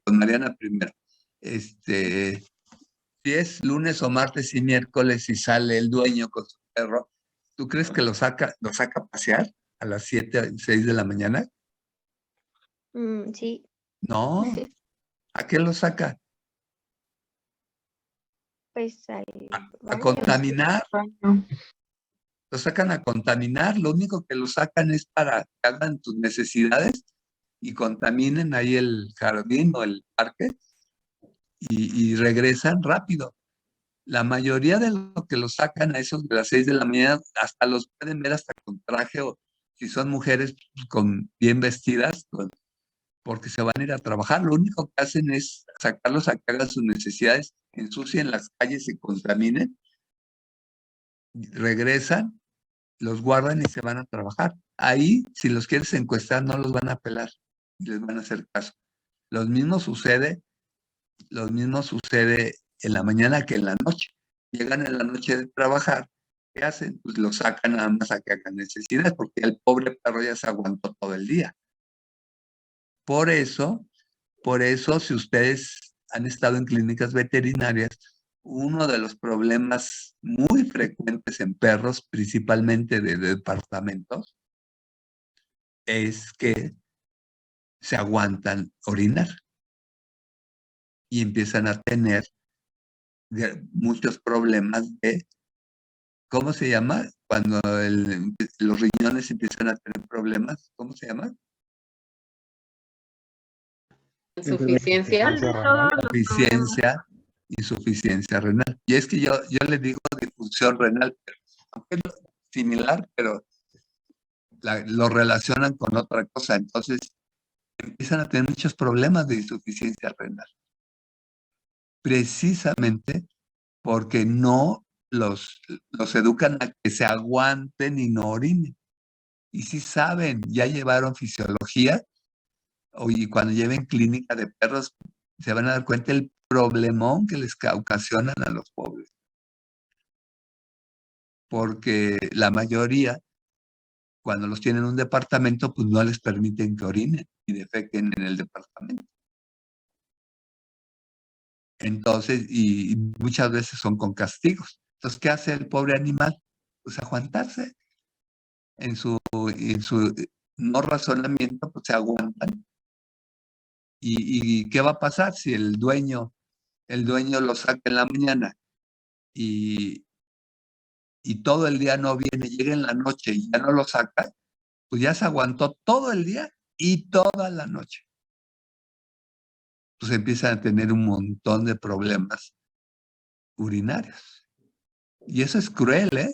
con Mariana primero. Si es lunes o martes y miércoles y sale el dueño con su perro, ¿tú crees que lo saca a pasear a las 7, 6 de la mañana? sí. No. ¿A qué lo saca? Pues A contaminar. Lo sacan a contaminar. Lo único que lo sacan es para que hagan tus necesidades y contaminen ahí el jardín o el parque y regresan rápido. La mayoría de lo que los sacan a esos de las 6 de la mañana, hasta los pueden ver hasta con traje o si son mujeres con bien vestidas, porque se van a ir a trabajar. Lo único que hacen es sacarlos a que hagan sus necesidades, ensucien las calles y contaminen, regresan, los guardan y se van a trabajar. Ahí, si los quieres encuestar, no los van a pelar y les van a hacer caso. Lo mismo sucede en la mañana que en la noche. Llegan en la noche de trabajar, ¿qué hacen? Pues lo sacan nada más a que hagan necesidades, porque el pobre perro ya se aguantó todo el día. Por eso, si ustedes han estado en clínicas veterinarias, uno de los problemas muy frecuentes en perros, principalmente de departamentos, es que se aguantan orinar y empiezan a tener muchos problemas de, ¿cómo se llama? Cuando los riñones empiezan a tener problemas, ¿cómo se llama? Insuficiencia. Insuficiencia renal. Y es que yo le digo difusión renal, aunque es similar, pero lo relacionan con otra cosa. Entonces, empiezan a tener muchos problemas de insuficiencia renal. Precisamente porque no los educan a que se aguanten y no orinen. Y si saben, ya llevaron fisiología, y cuando lleven clínica de perros, se van a dar cuenta el problemón que les ocasionan a los pobres. Porque la mayoría, cuando los tienen en un departamento, pues no les permiten que orinen y defequen en el departamento. Entonces, y muchas veces son con castigos. Entonces, ¿qué hace el pobre animal? Pues aguantarse. En su no razonamiento, pues se aguantan. ¿Y qué va a pasar si el dueño el dueño lo saca en la mañana y todo el día no viene, llega en la noche y ya no lo saca, pues ya se aguantó todo el día y toda la noche. Pues empiezan a tener un montón de problemas urinarios. Y eso es cruel, ¿eh?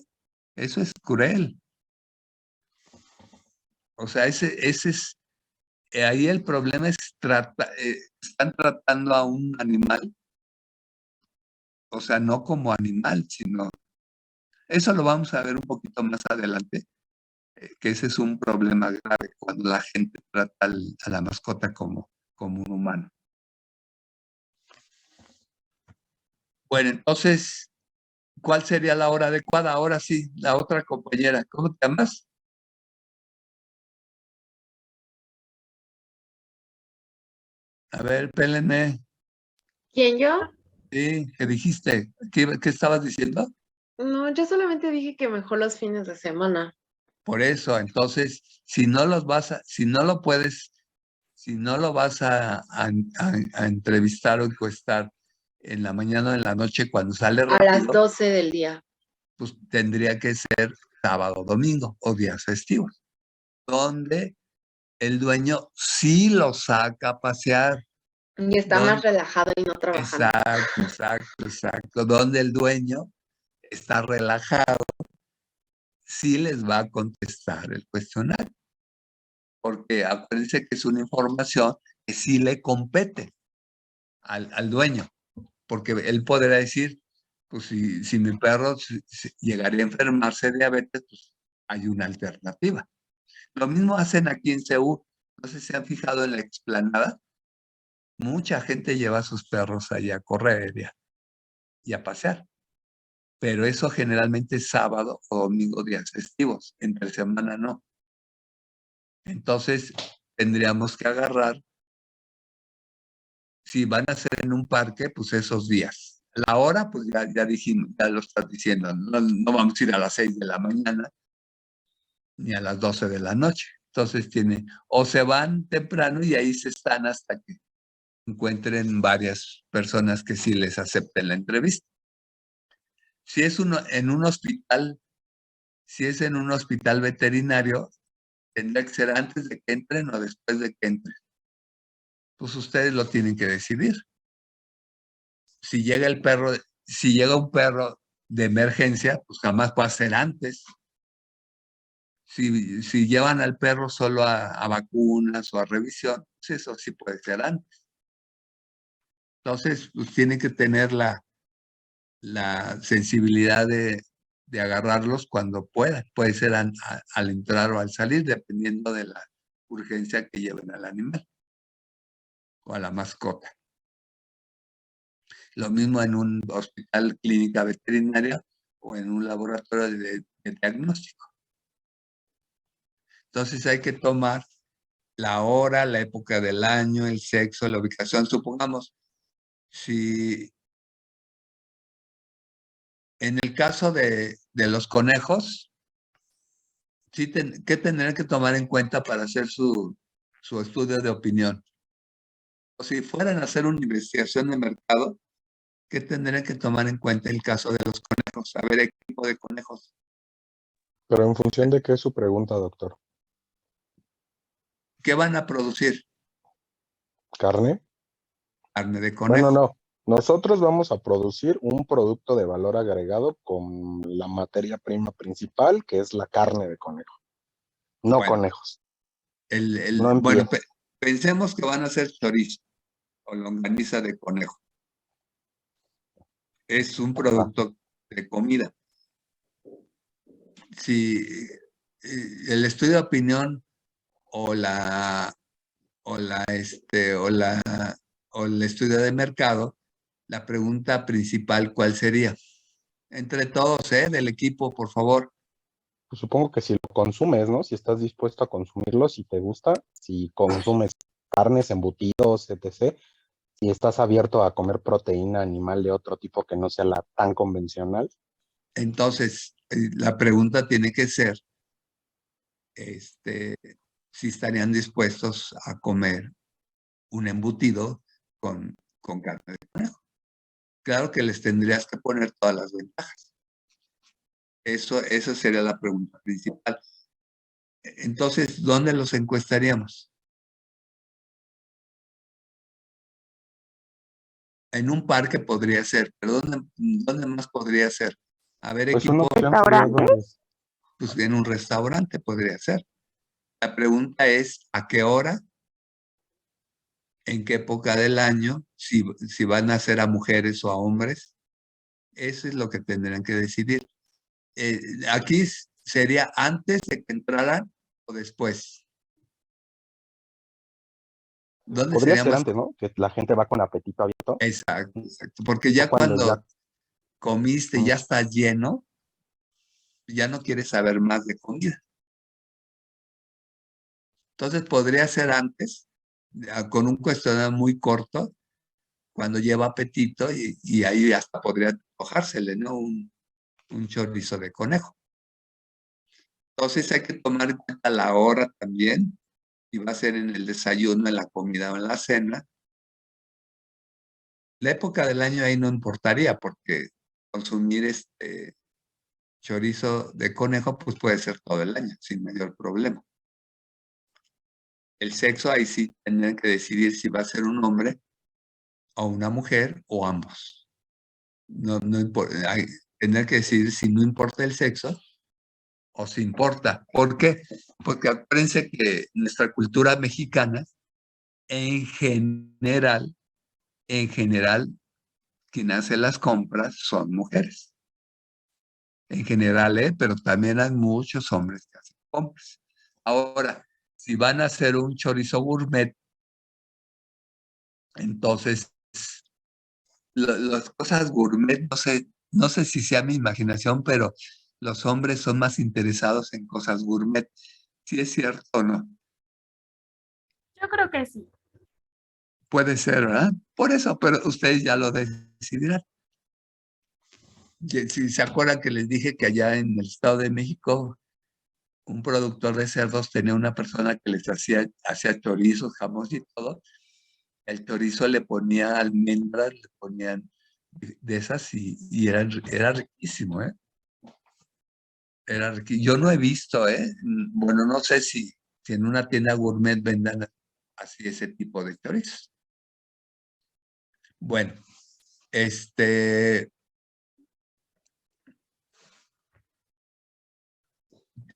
Eso es cruel. O sea, ese es, ahí el problema es están tratando a un animal, o sea, no como animal, sino, eso lo vamos a ver un poquito más adelante, que ese es un problema grave cuando la gente trata a la mascota como un humano. Bueno, entonces, ¿cuál sería la hora adecuada? Ahora sí, la otra compañera, ¿cómo te llamas? A ver, pélenme. ¿Quién yo? Sí, ¿qué dijiste? ¿Qué estabas diciendo? No, yo solamente dije que mejor los fines de semana. Por eso, entonces, si no lo vas a entrevistar o encuestar en la mañana o en la noche cuando sale A las rápido, 12 del día. pues tendría que ser sábado, domingo o días festivos, donde el dueño sí lo saca a pasear. Y está más relajado y no trabajando. Exacto. Donde el dueño está relajado, sí les va a contestar el cuestionario. Porque acuérdense que es una información que sí le compete al dueño. Porque él podrá decir, pues si mi perro llegaría a enfermarse de diabetes, pues hay una alternativa. Lo mismo hacen aquí en Seúl. No sé si se han fijado en la explanada. Mucha gente lleva a sus perros allá a correr y a pasear. Pero eso generalmente es sábado o domingo, días festivos. Entre semana no. Entonces tendríamos que agarrar, si van a ser en un parque, pues esos días. La hora, pues ya dijimos, ya lo estás diciendo. No vamos a ir a las 6 de la mañana ni a las 12 de la noche. Entonces o se van temprano y ahí se están hasta que encuentren varias personas que sí les acepten la entrevista. Si es en un hospital, si es en un hospital veterinario, tendrá que ser antes de que entren o después de que entren. Pues ustedes lo tienen que decidir. Si llega un perro de emergencia, pues jamás puede ser antes. Si llevan al perro solo a vacunas o a revisión, pues eso sí puede ser antes. Entonces, pues tienen que tener la sensibilidad de agarrarlos cuando puedan. Puede ser al entrar o al salir, dependiendo de la urgencia que lleven al animal o a la mascota. Lo mismo en un hospital, clínica veterinaria o en un laboratorio de diagnóstico. Entonces hay que tomar la hora, la época del año, el sexo, la ubicación. Supongamos, si en el caso de los conejos, sí ¿qué tendrán que tomar en cuenta para hacer su estudio de opinión? O si fueran a hacer una investigación de mercado, ¿qué tendrían que tomar en cuenta en el caso de los conejos? A ver, ¿qué tipo de conejos? Pero en función de qué es su pregunta, doctor. ¿Qué van a producir? ¿Carne? Carne de conejo. Bueno, no. Nosotros vamos a producir un producto de valor agregado con la materia prima principal, que es la carne de conejo. No Bueno, conejos. Bueno, pensemos que van a hacer chorizo o longaniza de conejo. Es un producto de comida. Si el estudio de opinión o el estudio de mercado, la pregunta principal, ¿cuál sería? Entre todos, del equipo, por favor. Pues supongo que si lo consumes, ¿no? Si estás dispuesto a consumirlo, si te gusta, si consumes carnes, embutidos, etc., si estás abierto a comer proteína animal de otro tipo que no sea la tan convencional. Entonces, la pregunta tiene que ser, si estarían dispuestos a comer un embutido con carne de conejo. claro que les tendrías que poner todas las ventajas. Esa sería la pregunta principal. Entonces, ¿dónde los encuestaríamos? En un parque podría ser, pero ¿dónde más podría ser? A ver, Pues equipo, una opción sería donde pues en un restaurante podría ser. La pregunta es, ¿a qué hora? ¿En qué época del año? Si van a ser a mujeres o a hombres. Eso es lo que tendrían que decidir. Aquí sería antes de que entraran o después. ¿Dónde podría sería ser más? antes, ¿no? Que la gente va con apetito abierto. Exacto, exacto. Porque Ya ya cuando cuando ya comiste, ya está lleno, ya no quieres saber más de comida. Entonces podría ser antes, con un cuestionario muy corto, cuando lleva apetito y ahí hasta podría antojársele, ¿no? Un chorizo de conejo. Entonces hay que tomar en cuenta la hora también, si va a ser en el desayuno, en la comida o en la cena. La época del año ahí no importaría, porque consumir chorizo de conejo pues puede ser todo el año, sin mayor problema. El sexo ahí sí tendrían que decidir si va a ser un hombre o una mujer o ambos. No importa, tendrían que decidir si no importa el sexo o si importa. ¿Por qué? Porque acuérdense que nuestra cultura mexicana, en general, quien hace las compras son mujeres. En general, pero también hay muchos hombres que hacen compras. Ahora, si van a hacer un chorizo gourmet, entonces las cosas gourmet, no sé si sea mi imaginación, pero los hombres son más interesados en cosas gourmet. ¿Sí es cierto o no? Yo creo que sí. Puede ser, ¿verdad? Por eso, pero ustedes ya lo decidirán. Si se acuerdan que les dije que allá en el Estado de México, un productor de cerdos tenía una persona que les hacía chorizos, jamón y todo. El chorizo le ponía almendras, le ponían de esas y era riquísimo, ¿eh? Era riquísimo. Yo no he visto, ¿eh? Bueno, no sé si en una tienda gourmet vendan así ese tipo de chorizos. Bueno,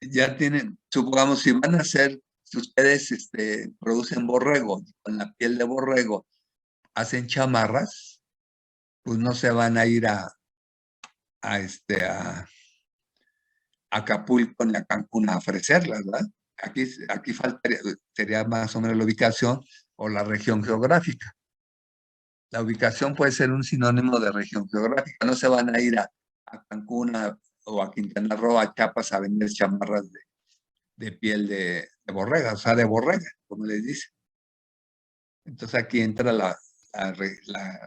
ya tienen, supongamos, si van a hacer, si ustedes producen borrego, con la piel de borrego, hacen chamarras, pues no se van a ir a Acapulco ni a Cancún a ofrecerlas, ¿verdad? Aquí faltaría, sería más o menos la ubicación o la región geográfica. La ubicación puede ser un sinónimo de región geográfica. No se van a ir a Cancún o a Quintana Roo, a Chiapas, a vender chamarras de piel de borrega, o sea, de borrega, como les dice. Entonces aquí entra la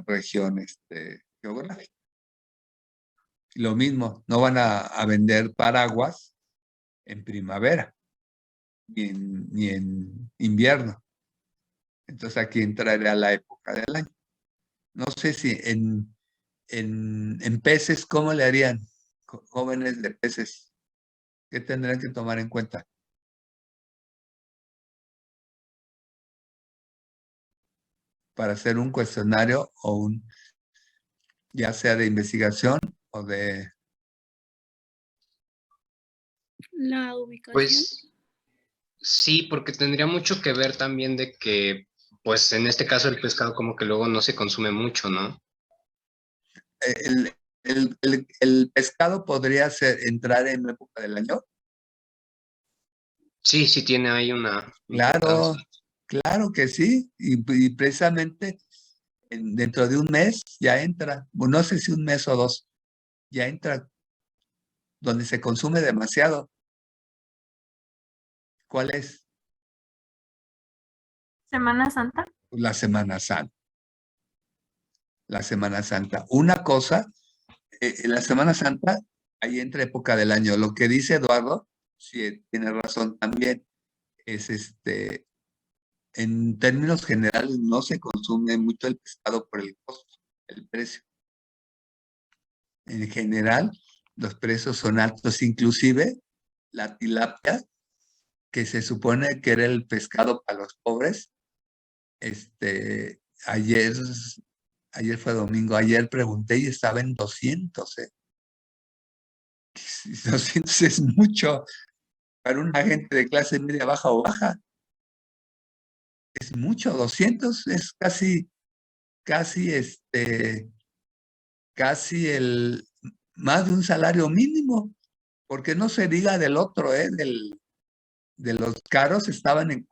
región geográfica. Lo mismo, no van a vender paraguas en primavera, ni en invierno. Entonces aquí entraría la época del año. No sé si en peces, ¿cómo le harían? Jóvenes de peces, ¿qué tendrán que tomar en cuenta? Para hacer un cuestionario o ya sea de investigación o de... La ubicación. Pues sí, porque tendría mucho que ver también de que, pues en este caso el pescado como que luego no se consume mucho, ¿no? El pescado podría entrar en época del año. Sí, sí tiene ahí una Claro, importancia. claro que sí. Y precisamente dentro de un mes ya entra, no sé si un mes o dos, ya entra donde se consume demasiado. ¿Cuál es? Semana Santa. La Semana Santa. La Semana Santa. Una cosa, en la Semana Santa, ahí entra época del año. Lo que dice Eduardo, sí, tiene razón también, es en términos generales no se consume mucho el pescado por el costo, el precio. En general, los precios son altos, inclusive la tilapia, que se supone que era el pescado para los pobres. Ayer fue domingo, ayer pregunté y estaba en 200, ¿eh? 200 es mucho para una gente de clase media baja o baja. Es mucho, 200 es casi más de un salario mínimo, porque no se diga del otro, de los caros están en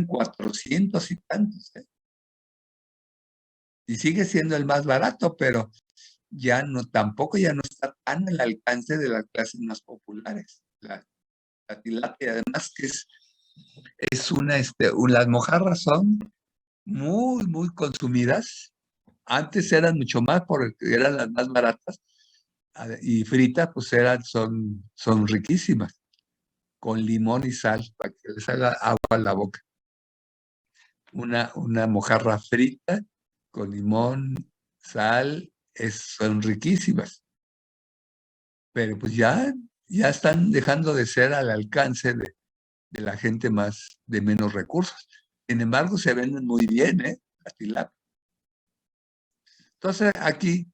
400 y tantos, ¿eh? Y sigue siendo el más barato, pero tampoco ya no está tan al alcance de las clases más populares. La tilapia, además que las mojarras son muy, muy consumidas. Antes eran mucho más porque eran las más baratas, y fritas pues son riquísimas, con limón y sal, para que les haga agua en la boca. Una mojarra frita con limón, sal, son riquísimas. Pero pues ya están dejando de ser al alcance de la gente de menos recursos. Sin embargo, se venden muy bien, la tilapia. Entonces, aquí,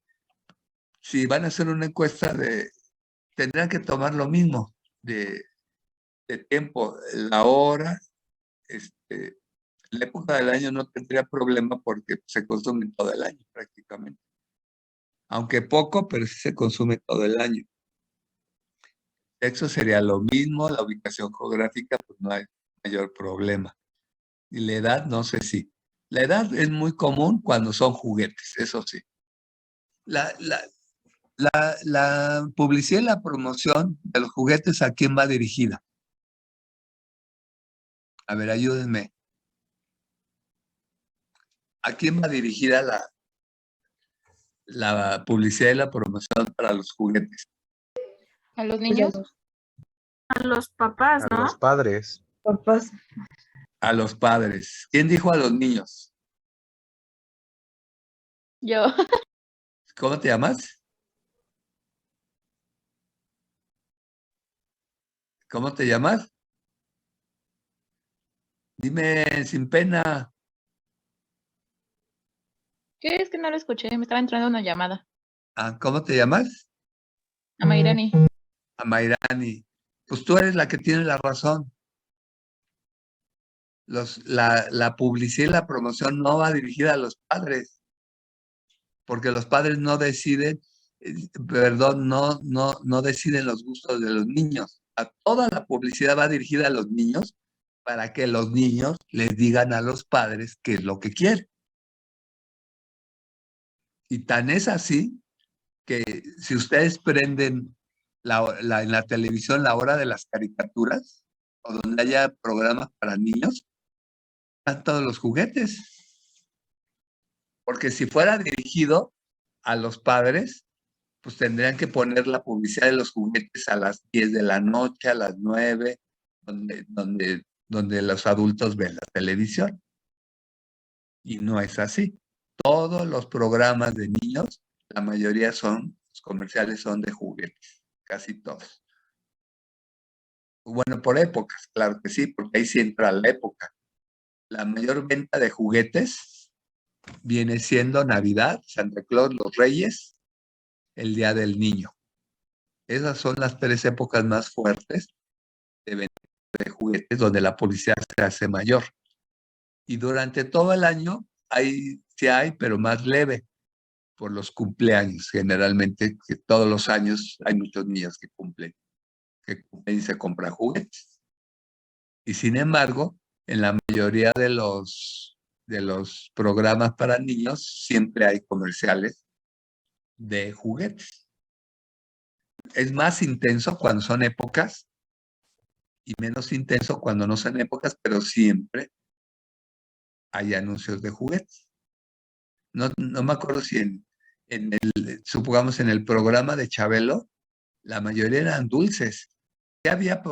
si van a hacer una encuesta, tendrán que tomar lo mismo de tiempo, la hora, la época del año no tendría problema porque se consume todo el año prácticamente. Aunque poco, pero sí se consume todo el año. Sexo sería lo mismo, la ubicación geográfica, pues no hay mayor problema. Y la edad, no sé si. La edad es muy común cuando son juguetes, eso sí. La publicidad y la promoción de los juguetes, ¿a quién va dirigida? A ver, ayúdenme. ¿A quién va dirigida la publicidad y la promoción para los juguetes? ¿A los niños? A los papás, A ¿no? los padres. Papás. A los padres. ¿Quién dijo a los niños? Yo. ¿Cómo te llamas? ¿Cómo te llamas? Dime sin pena. ¿Qué es que no lo escuché? Me estaba entrando una llamada. ¿Cómo te llamas? A Mayrani. A Mayrani. Pues tú eres la que tiene la razón. La publicidad y la promoción no va dirigida a los padres, porque los padres no deciden, no deciden los gustos de los niños. Toda la publicidad va dirigida a los niños para que los niños les digan a los padres qué es lo que quieren. Y tan es así que si ustedes prenden en la televisión la hora de las caricaturas, o donde haya programas para niños, están todos los juguetes. Porque si fuera dirigido a los padres, pues tendrían que poner la publicidad de los juguetes a las 10 de la noche, a las 9, donde los adultos ven la televisión. Y no es así. Todos los programas de niños, la mayoría los comerciales son de juguetes, casi todos. Bueno, por épocas, claro que sí, porque ahí sí entra la época. La mayor venta de juguetes viene siendo Navidad, Santa Claus, los Reyes, el Día del Niño. Esas son las 3 épocas más fuertes de venta de juguetes donde la publicidad se hace mayor. Y durante todo el año sí hay, pero más leve, por los cumpleaños. Generalmente, que todos los años hay muchos niños que cumplen y se compran juguetes. Y sin embargo, en la mayoría de los programas para niños siempre hay comerciales de juguetes. Es más intenso cuando son épocas y menos intenso cuando no son épocas, pero siempre hay anuncios de juguetes. No me acuerdo si supongamos en el programa de Chabelo, la mayoría eran dulces. ¿Ya había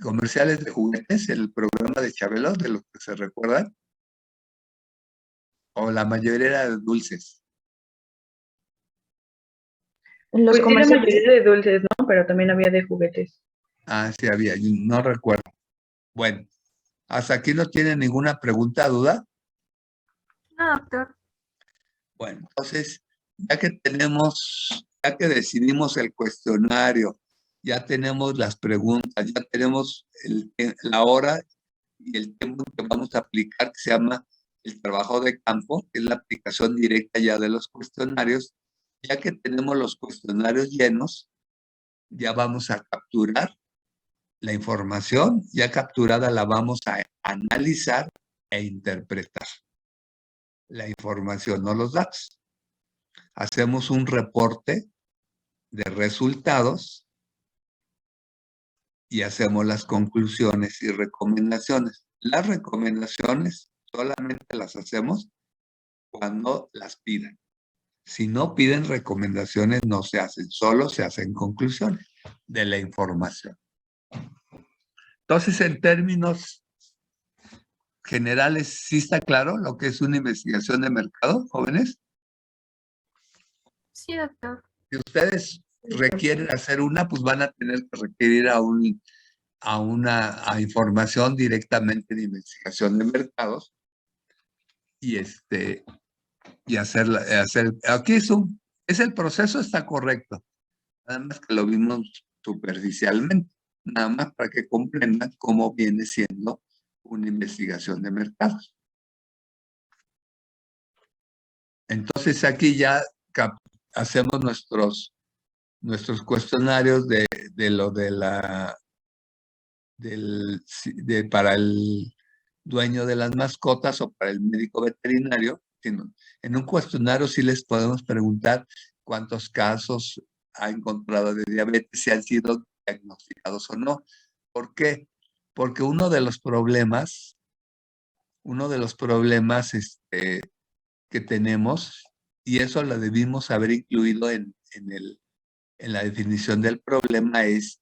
comerciales de juguetes en el programa de Chabelo, de los que se recuerdan? ¿O la mayoría era de dulces? Los Pues sí, la comerciantes. mayoría de dulces, ¿no? Pero también había de juguetes. Ah, sí había, yo no recuerdo. Bueno, hasta aquí no tiene ninguna pregunta, duda. No, doctor. Bueno, entonces, ya que decidimos el cuestionario, ya tenemos las preguntas, ya tenemos la hora y el tiempo que vamos a aplicar, que se llama el trabajo de campo, que es la aplicación directa ya de los cuestionarios. Ya que tenemos los cuestionarios llenos, ya vamos a capturar la información, ya capturada la vamos a analizar e interpretar la información, no los datos. Hacemos un reporte de resultados y hacemos las conclusiones y recomendaciones. Las recomendaciones solamente las hacemos cuando las pidan. Si no piden recomendaciones, no se hacen, solo se hacen conclusiones de la información. Entonces, en términos generales, ¿sí está claro lo que es una investigación de mercado, jóvenes? Sí, doctor. Si ustedes requieren hacer una, pues van a tener que requerir a información directamente de investigación de mercados y aquí es el proceso, está correcto, nada más que lo vimos superficialmente, nada más para que comprendan cómo viene siendo una investigación de mercados. Entonces aquí ya hacemos nuestros cuestionarios para el dueño de las mascotas o para el médico veterinario. En un cuestionario sí les podemos preguntar cuántos casos ha encontrado de diabetes, si han sido diagnosticados o no. ¿Por qué? Porque uno de los problemas que tenemos, y eso lo debimos haber incluido en la definición del problema, es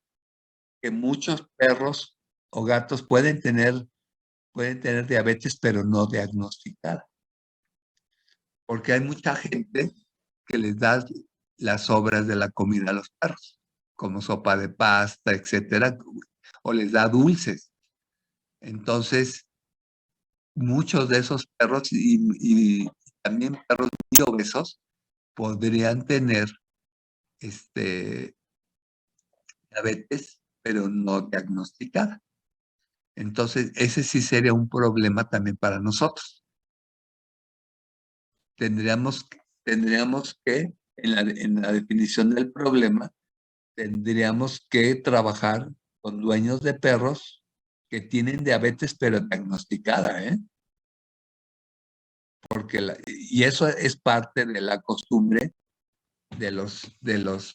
que muchos perros o gatos pueden tener diabetes, pero no diagnosticada. Porque hay mucha gente que les da las sobras de la comida a los perros, como sopa de pasta, etcétera, o les da dulces. Entonces, muchos de esos perros y también perros muy obesos podrían tener diabetes, pero no diagnosticada. Entonces, ese sí sería un problema también para nosotros. Tendríamos que, en la definición del problema, tendríamos que trabajar con dueños de perros que tienen diabetes, pero diagnosticada, ¿eh? Y eso es parte de la costumbre de los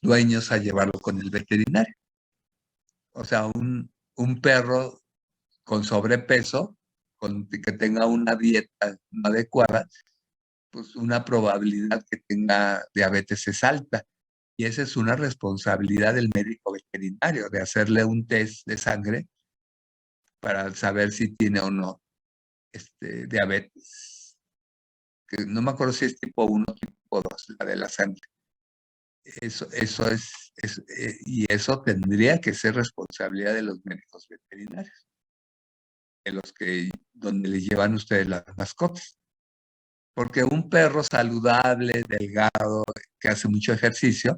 dueños a llevarlo con el veterinario. O sea, un perro con sobrepeso, que tenga una dieta no adecuada, pues una probabilidad que tenga diabetes es alta. Y esa es una responsabilidad del médico veterinario, de hacerle un test de sangre para saber si tiene o no diabetes. Que no me acuerdo si es tipo 1 o tipo 2, la de la sangre. Y eso tendría que ser responsabilidad de los médicos veterinarios, donde le llevan ustedes las mascotas. Porque un perro saludable, delgado, que hace mucho ejercicio,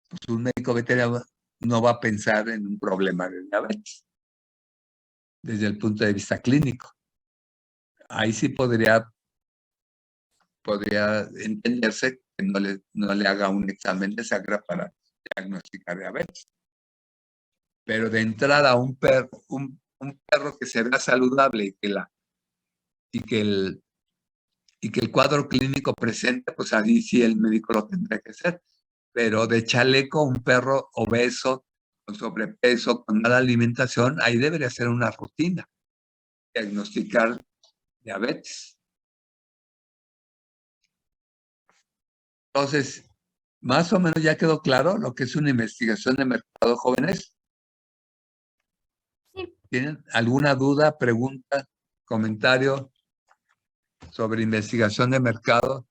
pues un médico veterinario no va a pensar en un problema de diabetes desde el punto de vista clínico. Ahí sí podría entenderse que no le haga un examen de sangre para diagnosticar diabetes. Pero de entrada, un perro que se vea saludable y que el cuadro clínico presente, pues ahí sí el médico lo tendría que hacer. Pero de chaleco, un perro obeso, con sobrepeso, con mala alimentación, ahí debería ser una rutina, diagnosticar diabetes. Entonces, más o menos ya quedó claro lo que es una investigación de mercado, jóvenes. Sí. ¿Tienen alguna duda, pregunta, comentario sobre investigación de mercado?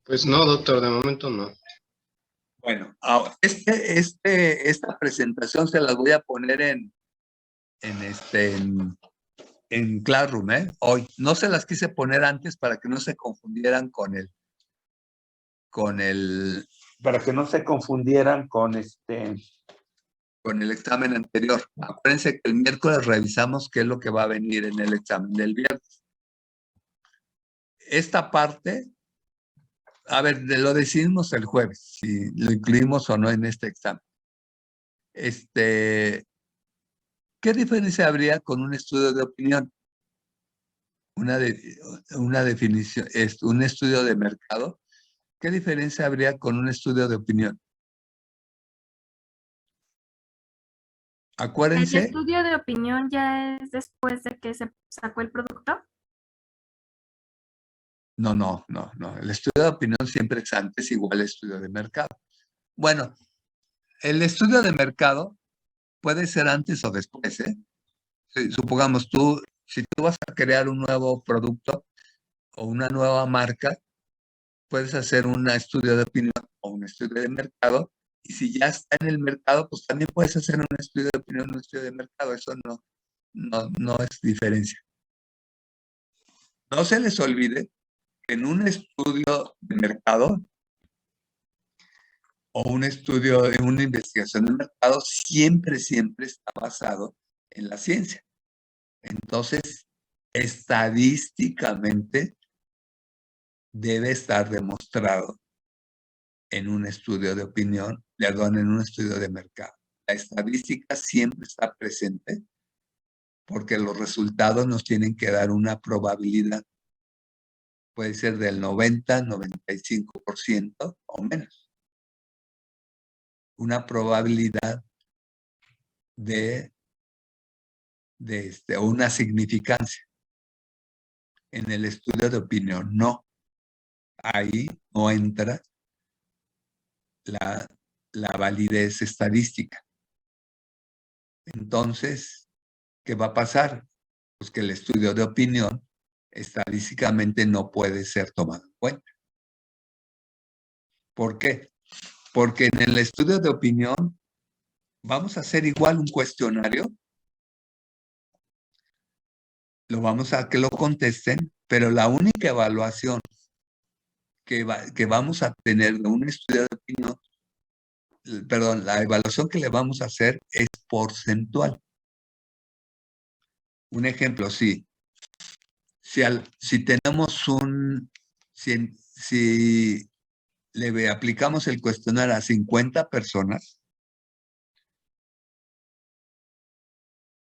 Pues no, doctor, de momento no. Bueno, ahora, esta presentación se las voy a poner en Classroom, hoy. No se las quise poner antes para que no se confundieran para que no se confundieran con el examen anterior. Acuérdense que el miércoles revisamos qué es lo que va a venir en el examen del viernes. Esta parte, a ver, lo decidimos el jueves, si lo incluimos o no en este examen. ¿Qué diferencia habría con un estudio de opinión? Una definición, un estudio de mercado. ¿Qué diferencia habría con un estudio de opinión? ¿El Acuérdense, estudio de opinión ya es después de que se sacó el producto? no. El estudio de opinión siempre es antes igual al estudio de mercado. Bueno, el estudio de mercado puede ser antes o después, ¿eh? Supongamos si tú vas a crear un nuevo producto o una nueva marca, puedes hacer un estudio de opinión o un estudio de mercado, y si ya está en el mercado, pues también puedes hacer un estudio de opinión, un estudio de mercado. Eso no es diferencia. No se les olvide que en un estudio de mercado o un estudio, en una investigación de mercado, siempre está basado en la ciencia. Entonces, estadísticamente debe estar demostrado en un estudio de opinión, en un estudio de mercado. La estadística siempre está presente porque los resultados nos tienen que dar una probabilidad. Puede ser del 90, 95% o menos. Una probabilidad o una significancia. En el estudio de opinión, no. Ahí no entra la validez estadística. Entonces, ¿qué va a pasar? Pues que el estudio de opinión estadísticamente no puede ser tomado en cuenta. ¿Por qué? Porque en el estudio de opinión vamos a hacer igual un cuestionario, lo vamos a que lo contesten, pero la única evaluación que vamos a tener de un estudio de opinión, perdón, la evaluación que le vamos a hacer es porcentual. Un ejemplo, si tenemos si le aplicamos el cuestionario a 50 personas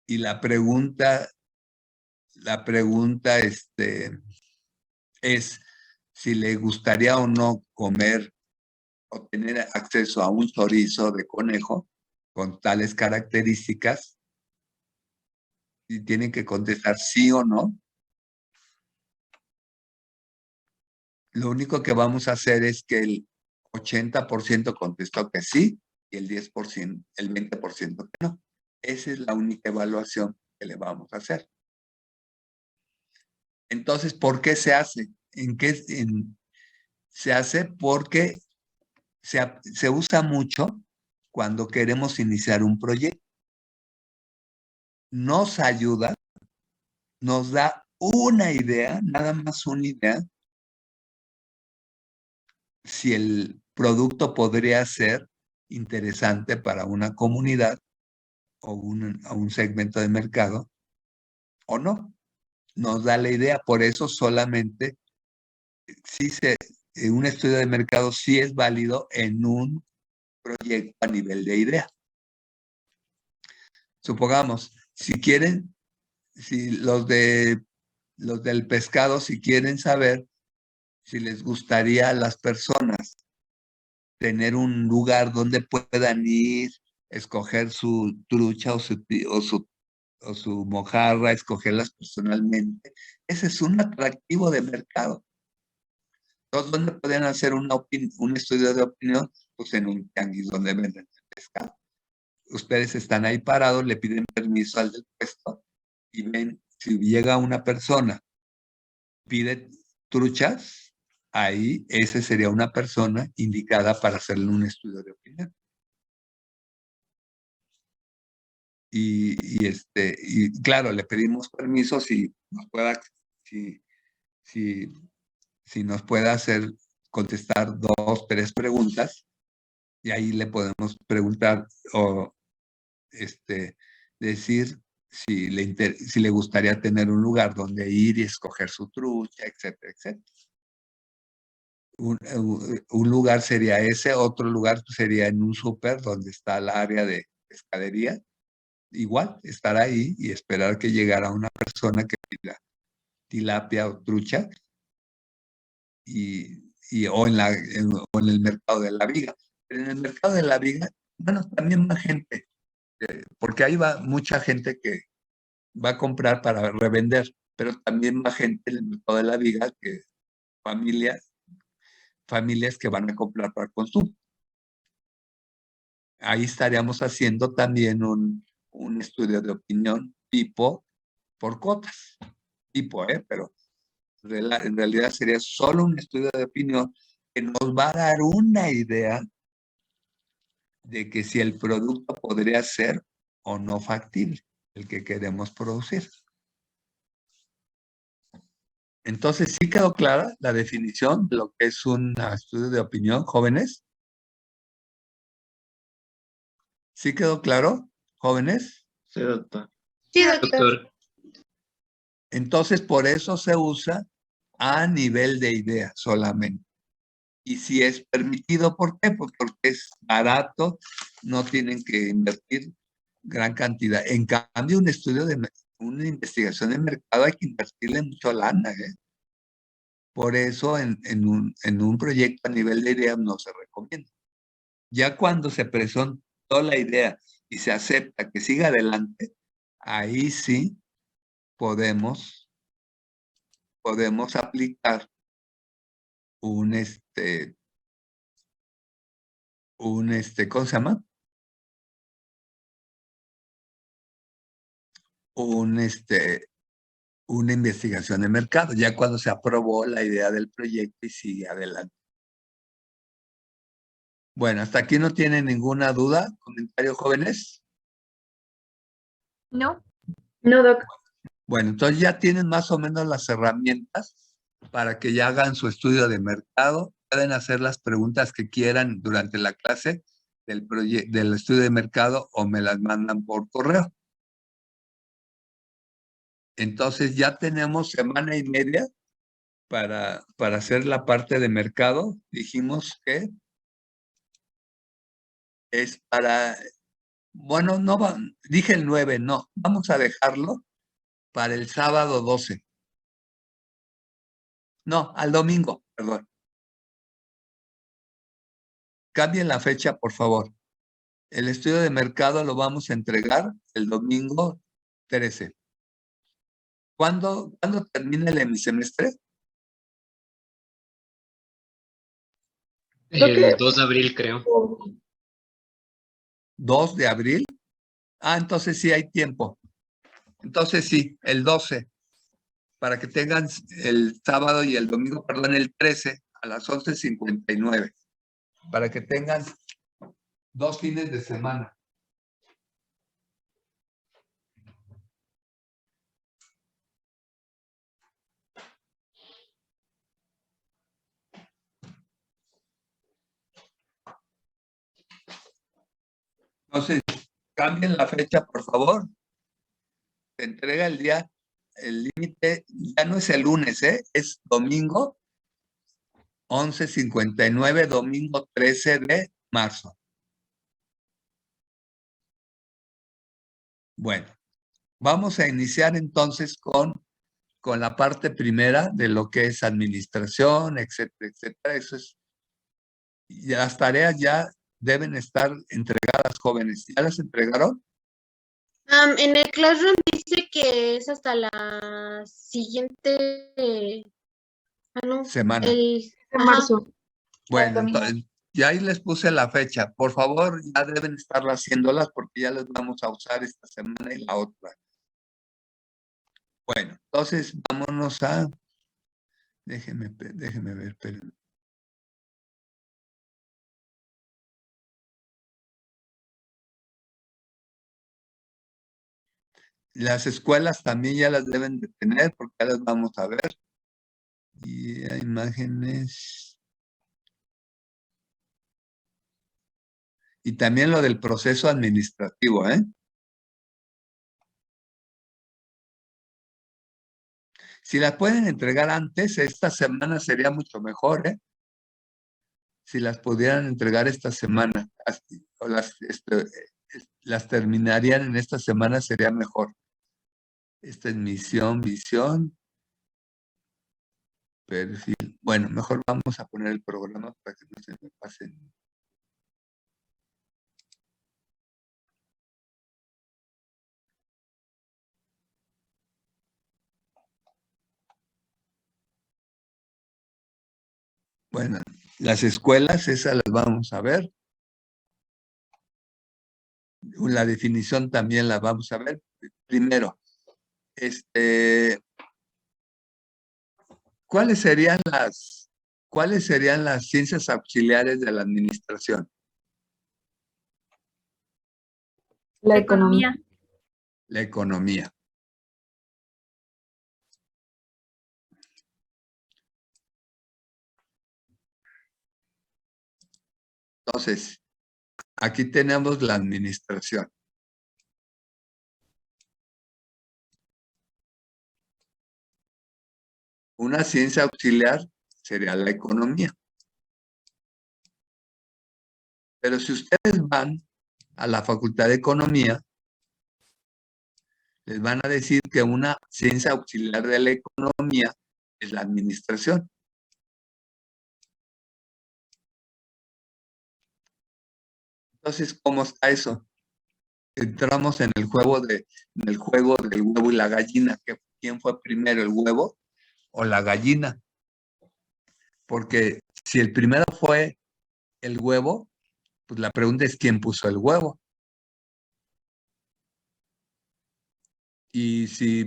y la pregunta es si le gustaría o no comer o tener acceso a un chorizo de conejo con tales características, y tienen que contestar sí o no. Lo único que vamos a hacer es que el 80% contestó que sí y el 20% que no. Esa es la única evaluación que le vamos a hacer. Entonces, ¿por qué se hace? Se hace porque se usa mucho cuando queremos iniciar un proyecto. Nos ayuda, nos da una idea, nada más una idea, si el producto podría ser interesante para una comunidad o un segmento de mercado o no. Nos da la idea, por eso solamente un estudio de mercado sí es válido en un proyecto a nivel de idea. Supongamos, si los del pescado, si quieren saber si les gustaría a las personas tener un lugar donde puedan ir, escoger su trucha o su mojarra, escogerlas personalmente. Ese es un atractivo de mercado. Entonces, ¿dónde pueden hacer un estudio de opinión? Pues en un tianguis donde venden el pescado. Ustedes están ahí parados, le piden permiso al del puesto y ven, si llega una persona, pide truchas, ahí ese sería una persona indicada para hacerle un estudio de opinión. Y claro, le pedimos permiso si nos puede hacer contestar 2, 3 preguntas, y ahí le podemos preguntar o decir si le gustaría tener un lugar donde ir y escoger su trucha, etcétera, etcétera. Un lugar sería ese, otro lugar sería en un súper donde está el área de pescadería. Igual, estar ahí y esperar que llegara una persona que pida tilapia o trucha o en el mercado de la viga. Pero en el mercado de la viga, bueno, también va gente, porque ahí va mucha gente que va a comprar para revender, pero también va gente en el mercado de la viga, que familias que van a comprar para consumo. Ahí estaríamos haciendo también un estudio de opinión tipo por cuotas, pero en realidad sería solo un estudio de opinión que nos va a dar una idea de que si el producto podría ser o no factible, el que queremos producir. Entonces, ¿sí quedó clara la definición de lo que es un estudio de opinión, jóvenes? ¿Sí quedó claro, jóvenes? Sí, doctor. Sí, doctor. Entonces, por eso se usa a nivel de idea solamente. Y si es permitido, ¿por qué? Pues porque es barato, no tienen que invertir gran cantidad. En cambio, una investigación de mercado hay que invertirle mucho lana, ¿eh? Por eso en un proyecto a nivel de idea no se recomienda. Ya cuando se presentó la idea y se acepta que siga adelante, ahí sí podemos aplicar ¿cómo se llama? Una investigación de mercado, ya cuando se aprobó la idea del proyecto y sigue adelante. Bueno, hasta aquí no tienen ninguna duda, comentario, jóvenes. No. No, doc. Bueno, entonces ya tienen más o menos las herramientas para que ya hagan su estudio de mercado. Pueden hacer las preguntas que quieran durante la clase del estudio de mercado o me las mandan por correo. Entonces ya tenemos semana y media para hacer la parte de mercado. Dijimos que es bueno, dije el 9, no, vamos a dejarlo para el sábado 12. No, al domingo, perdón. Cambien la fecha, por favor. El estudio de mercado lo vamos a entregar el domingo 13. ¿Cuándo termina el semestre? El 2 de abril, creo. 2 de abril. Entonces sí hay tiempo. Entonces sí, el 12, para que tengan el sábado y el domingo, perdón, el 13 a las 11:59, para que tengan 2 fines de semana. Entonces, cambien la fecha, por favor. Se entrega el límite ya no es el lunes, es domingo 11:59, domingo 13 de marzo. Bueno, vamos a iniciar entonces con la parte primera de lo que es administración, etcétera, etcétera. Eso es, y las tareas ya deben estar entregadas, jóvenes. ¿Ya las entregaron? En el Classroom dice que es hasta la siguiente semana. De marzo. Bueno, entonces, ya ahí les puse la fecha. Por favor, ya deben estar haciéndolas porque ya las vamos a usar esta semana y la otra. Bueno, entonces vámonos a Déjeme ver, espérenme. Las escuelas también ya las deben de tener porque ya las vamos a ver. Y hay imágenes. Y también lo del proceso administrativo, ¿eh? Si las pueden entregar antes, esta semana sería mucho mejor, ¿eh? Si las pudieran entregar esta semana, o las terminarían en esta semana, sería mejor. Esta es misión, visión, perfil. Bueno, mejor vamos a poner el programa para que no se me pasen. Bueno, las escuelas, esas las vamos a ver. La definición también la vamos a ver. Primero, ¿cuáles serían las ciencias auxiliares de la administración? La economía. La economía. Entonces, aquí tenemos la administración. Una ciencia auxiliar sería la economía. Pero si ustedes van a la Facultad de Economía, les van a decir que una ciencia auxiliar de la economía es la administración. Entonces, ¿cómo está eso? Entramos en el juego del huevo y la gallina. ¿Quién fue primero, el huevo o la gallina? Porque si el primero fue el huevo, pues la pregunta es quién puso el huevo. Y si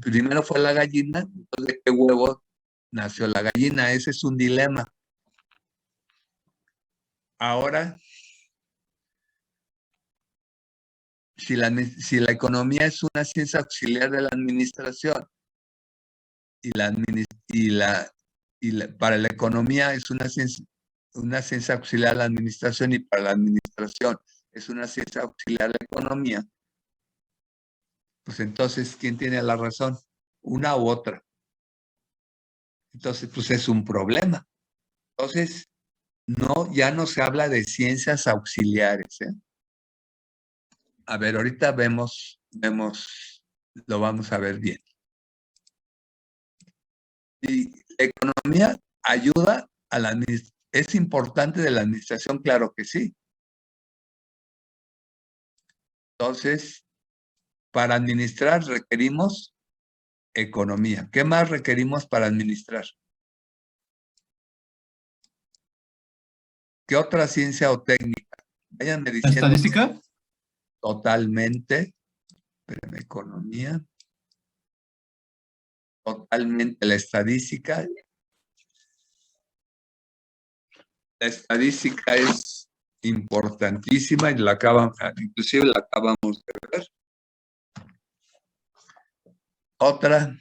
primero fue la gallina, entonces ¿de qué huevo nació la gallina? Ese es un dilema. Ahora, si la economía es una ciencia auxiliar de la administración para la economía es una ciencia auxiliar de la administración y para la administración es una ciencia auxiliar de la economía, pues entonces, ¿quién tiene la razón? Una u otra. Entonces, pues es un problema. Entonces, ya no se habla de ciencias auxiliares, ¿eh? A ver, ahorita lo vamos a ver bien. Y la economía ayuda a la administración. ¿Es importante de la administración? Claro que sí. Entonces, para administrar requerimos economía. ¿Qué más requerimos para administrar? ¿Qué otra ciencia o técnica? Váyanme diciendo. ¿Estadística? Totalmente. Espérame, economía. Totalmente la estadística. La estadística es importantísima y inclusive la acabamos de ver. Otra.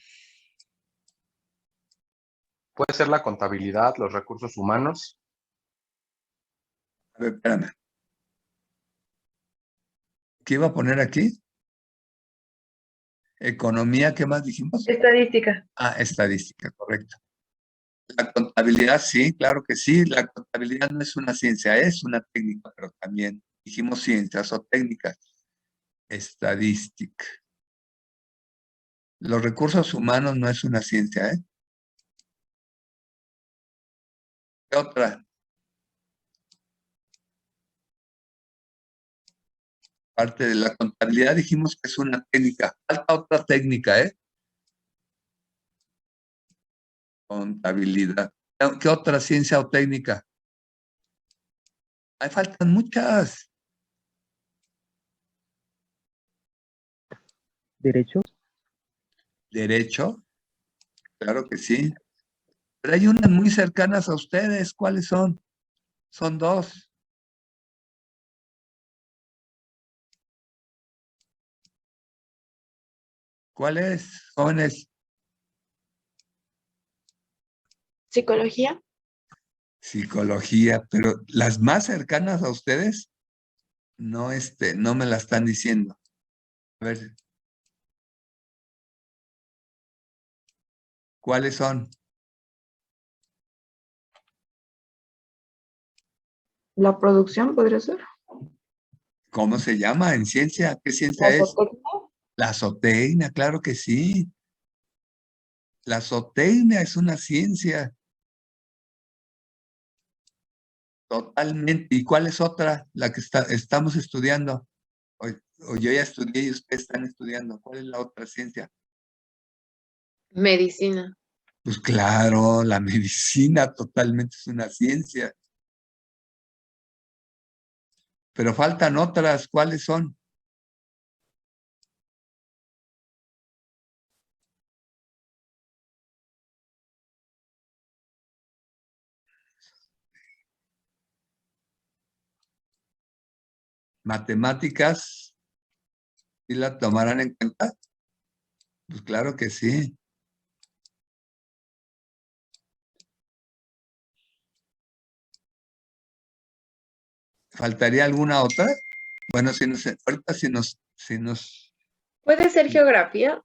Puede ser la contabilidad, los recursos humanos. A ver, espérame. ¿Qué iba a poner aquí? Economía, ¿qué más dijimos? Estadística. Estadística, correcto. La contabilidad, sí, claro que sí. La contabilidad no es una ciencia, es una técnica, pero también dijimos ciencias o técnicas. Estadística. Los recursos humanos no es una ciencia, ¿eh? ¿Qué otra? Parte de la contabilidad dijimos que es una técnica. Falta otra técnica, ¿eh? Contabilidad. ¿Qué otra ciencia o técnica? Hay faltan muchas. ¿Derecho? Derecho, claro que sí. Pero hay unas muy cercanas a ustedes. ¿Cuáles son? Son dos. ¿Cuáles, jóvenes? Psicología. Psicología, pero las más cercanas a ustedes, no, no me la están diciendo. A ver. ¿Cuáles son? La producción podría ser. ¿Cómo se llama en ciencia? ¿Qué ciencia La es? zootecnia. La zootecnia, claro que sí. La zootecnia es una ciencia. Totalmente. ¿Y cuál es otra? La que estamos estudiando. O yo ya estudié y ustedes están estudiando. ¿Cuál es la otra ciencia? Medicina. Pues claro, la medicina totalmente es una ciencia. Pero faltan otras. ¿Cuáles son? Matemáticas. ¿Sí la tomarán en cuenta? Pues claro que sí. ¿Faltaría alguna otra? Bueno, ahorita si nos ¿Puede ser geografía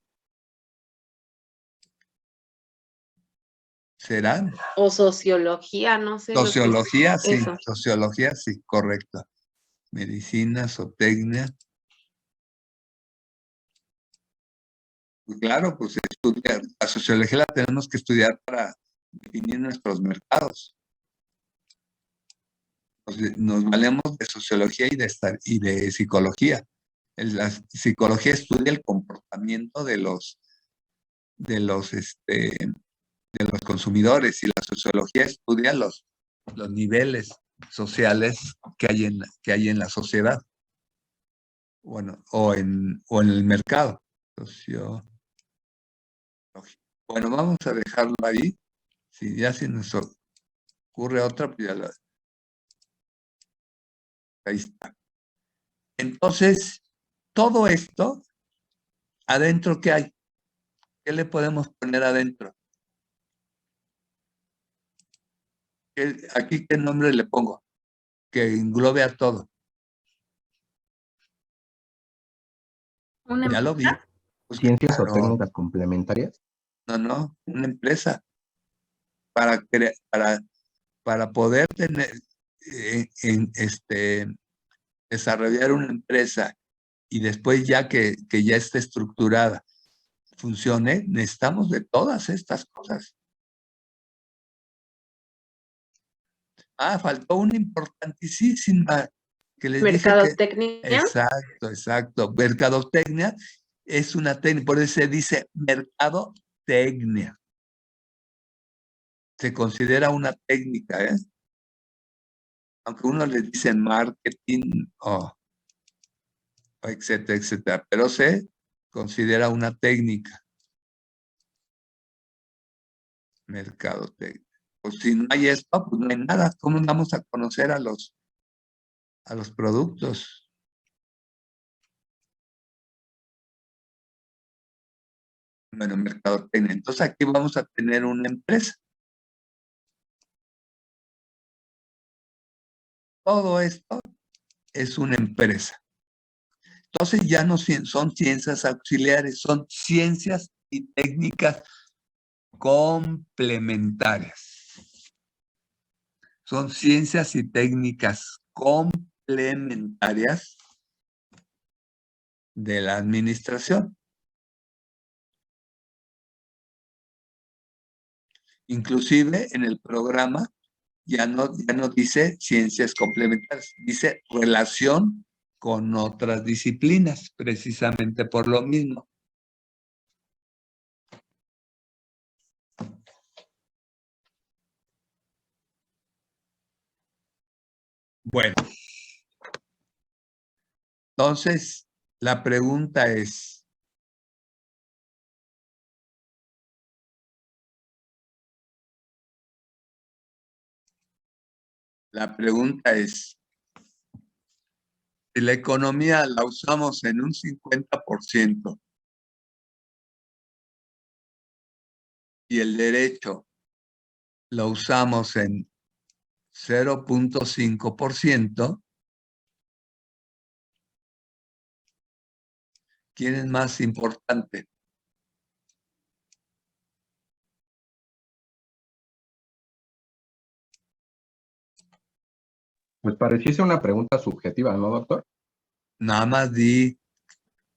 serán. o sociología? No sé. Sociología, sí. Eso. Sociología, sí, correcto. Medicina, zootecnia. Pues claro, pues estudiar. La sociología la tenemos que estudiar para definir nuestros mercados. Nos valemos de sociología y de psicología. La psicología estudia el comportamiento de los consumidores y la sociología estudia los niveles sociales que hay en la sociedad, bueno, o en el mercado. Bueno, vamos a dejarlo ahí. Si ya se nos ocurre otra, pues ya ahí está. Entonces, todo esto, adentro, ¿qué hay? ¿Qué le podemos poner adentro? Aquí, ¿qué nombre le pongo? Que englobe a todo. ¿Una Ya lo vi. empresa? Pues Ciencias o claro. técnicas complementarias. No, una empresa. Para poder tener, desarrollar una empresa y después ya que ya esté estructurada, funcione, necesitamos de todas estas cosas. Faltó una importantísima que les dije que... Mercadotecnia. Exacto. Mercadotecnia es una técnica, por eso se dice mercadotecnia. Se considera una técnica, ¿eh? Aunque uno le dice marketing etcétera, etcétera, pero se considera una técnica. Mercadotecnia. Pues si no hay esto, pues no hay nada. ¿Cómo vamos a conocer a los productos? Bueno, mercadotecnia. Entonces aquí vamos a tener una empresa. Todo esto es una empresa. Entonces ya no son ciencias auxiliares, son ciencias y técnicas complementarias. Son ciencias y técnicas complementarias de la administración. Inclusive en el programa ya no dice ciencias complementarias, dice relación con otras disciplinas, precisamente por lo mismo. Bueno, entonces la pregunta es, La pregunta es, si la economía la usamos en un 50% y el derecho lo usamos en 0.5%, ¿quién es más importante? Pues pareciese una pregunta subjetiva, ¿no, doctor? Nada más di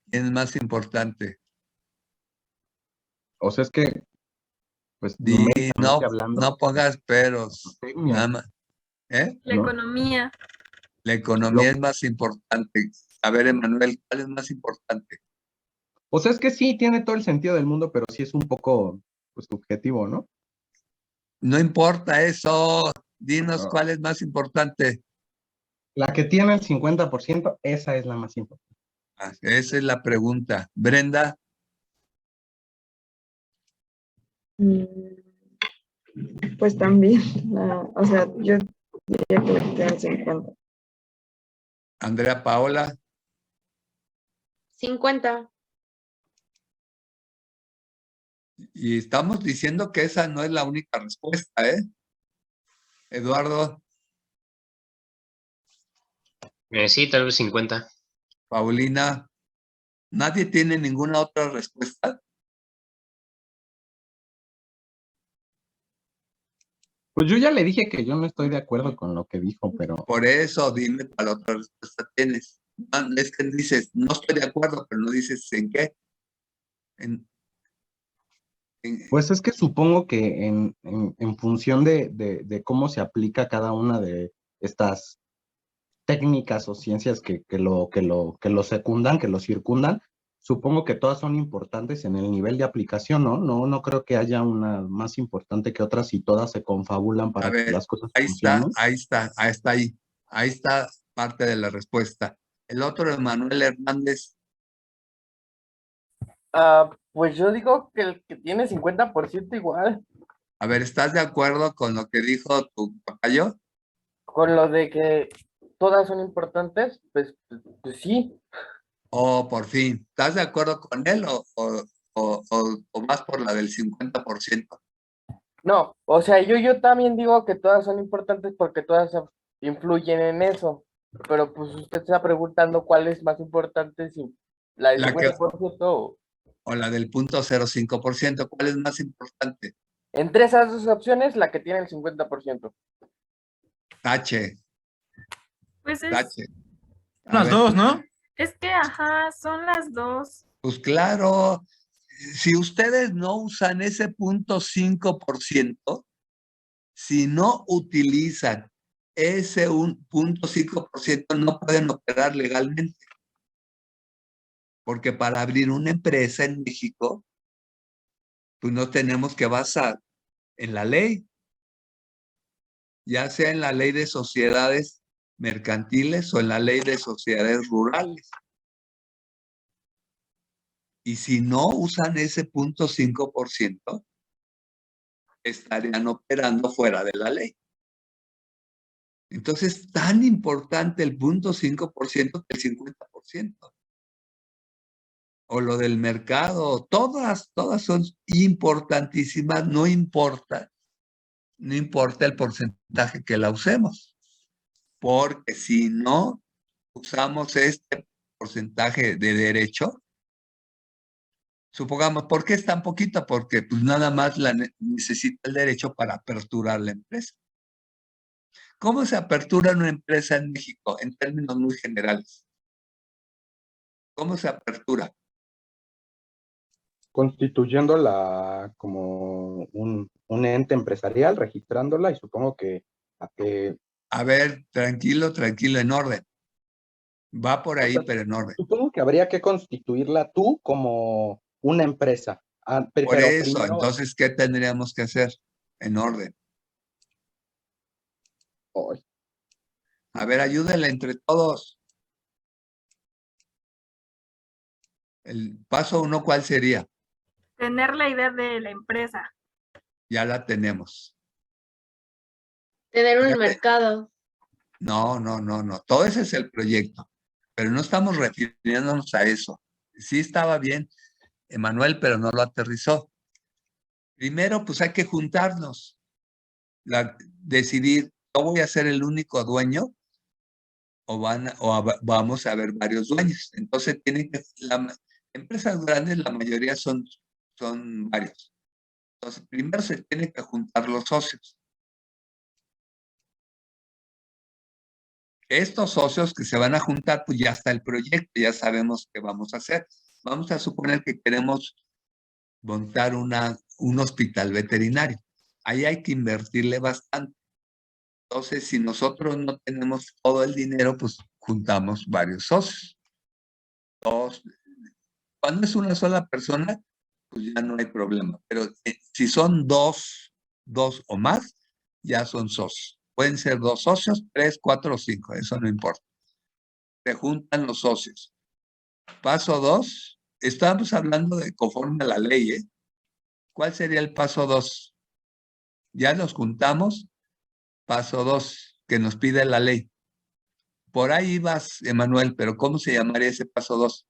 quién es más importante. O sea, es que, pues, Di, numéricamente no, hablando, no pongas peros. técnica, Nada más. La ¿no? economía. La economía es más importante. A ver, Emanuel, ¿cuál es más importante? O sea, es que sí, tiene todo el sentido del mundo, pero sí es un poco, pues, subjetivo, ¿no? No importa eso. Dinos Ah, cuál es más importante. La que tiene el 50%, esa es la más importante. Esa es la pregunta. Brenda, Mm, Pues también, o sea, yo diría que la que tiene 50. Andrea Paola, 50. y estamos diciendo que esa no es la única respuesta, ¿eh? Eduardo, Sí, tal vez 50. Paulina, ¿nadie tiene ninguna otra respuesta? Pues yo ya le dije que yo no estoy de acuerdo con lo que dijo, pero Por eso dime cuál otra respuesta tienes. Es que dices, no estoy de acuerdo, pero no dices en qué. En- pues es que supongo que en función de cómo se aplica cada una de estas técnicas o ciencias que lo secundan, que lo circundan, supongo que todas son importantes en el nivel de aplicación, ¿no? No creo que haya una más importante que otras y todas se confabulan a para que ver, las cosas ahí está, funcionen. ahí. Ahí está parte de la respuesta. El otro, Emanuel Hernández, Pues yo digo que el que tiene 50% igual, a ver, ¿estás de acuerdo con lo que dijo tu papayo? con lo de que todas son importantes, pues sí. Oh, por fin, ¿estás de acuerdo con él o más por la del 50%? No, o sea, yo también digo que todas son importantes porque todas influyen en eso, pero pues usted está preguntando cuál es más importante, si la del La que, 50% o la del 0.05%, ¿cuál es más importante? entre esas dos opciones, la que tiene el 50%. Tache, Pues tache. A Las ver, dos, ¿no? es que, ajá, son las dos. pues claro, si ustedes no usan ese 0.5%, si no utilizan ese 0.5%, no pueden operar legalmente. Porque para abrir una empresa en México, pues nos tenemos que basar en la ley, ya sea en la ley de sociedades mercantiles o en la ley de sociedades rurales. Y si no usan ese 0.5%, estarían operando fuera de la ley. Entonces, tan importante el 0.5% que el 50%. O lo del mercado, todas son importantísimas, no importa el porcentaje que la usemos, porque si no usamos este porcentaje de derecho, supongamos, ¿por qué es tan poquito? Porque pues nada más necesita el derecho para aperturar la empresa. ¿Cómo se apertura una empresa en México en términos muy generales? ¿Cómo se apertura? Constituyéndola como un ente empresarial, registrándola y supongo que A ver, tranquilo, en orden. Va por ahí, o sea, pero en orden. supongo que habría que constituirla tú como una empresa. Por Pero eso, primero, entonces, ¿qué tendríamos que hacer? En orden. ay, A ver, ayúdenle entre todos. El paso 1, ¿cuál sería? Tener la idea de la empresa. Ya la tenemos. Tener un Ya mercado. No. Todo ese es el proyecto. Pero no estamos refiriéndonos a eso. Sí estaba bien, Emanuel, pero no lo aterrizó. Primero, pues hay que juntarnos, decidir, ¿yo voy a ser el único dueño o vamos a haber varios dueños? Entonces, empresas grandes, la mayoría son varios. Entonces, primero se tienen que juntar los socios. Estos socios que se van a juntar, pues ya está el proyecto, ya sabemos qué vamos a hacer. Vamos a suponer que queremos montar un hospital veterinario. Ahí hay que invertirle bastante. Entonces, si nosotros no tenemos todo el dinero, pues juntamos varios socios. Cuando es una sola persona, pues ya no hay problema. Pero si son dos o más, ya son socios. Pueden ser 2 socios, 3, 4 o 5, eso no importa. Se juntan los socios. Paso 2, estamos hablando de conforme a la ley, ¿eh? ¿Cuál sería el paso 2? Ya nos juntamos. Paso 2, que nos pide la ley. Por ahí vas, Emanuel, pero ¿cómo se llamaría ese paso 2?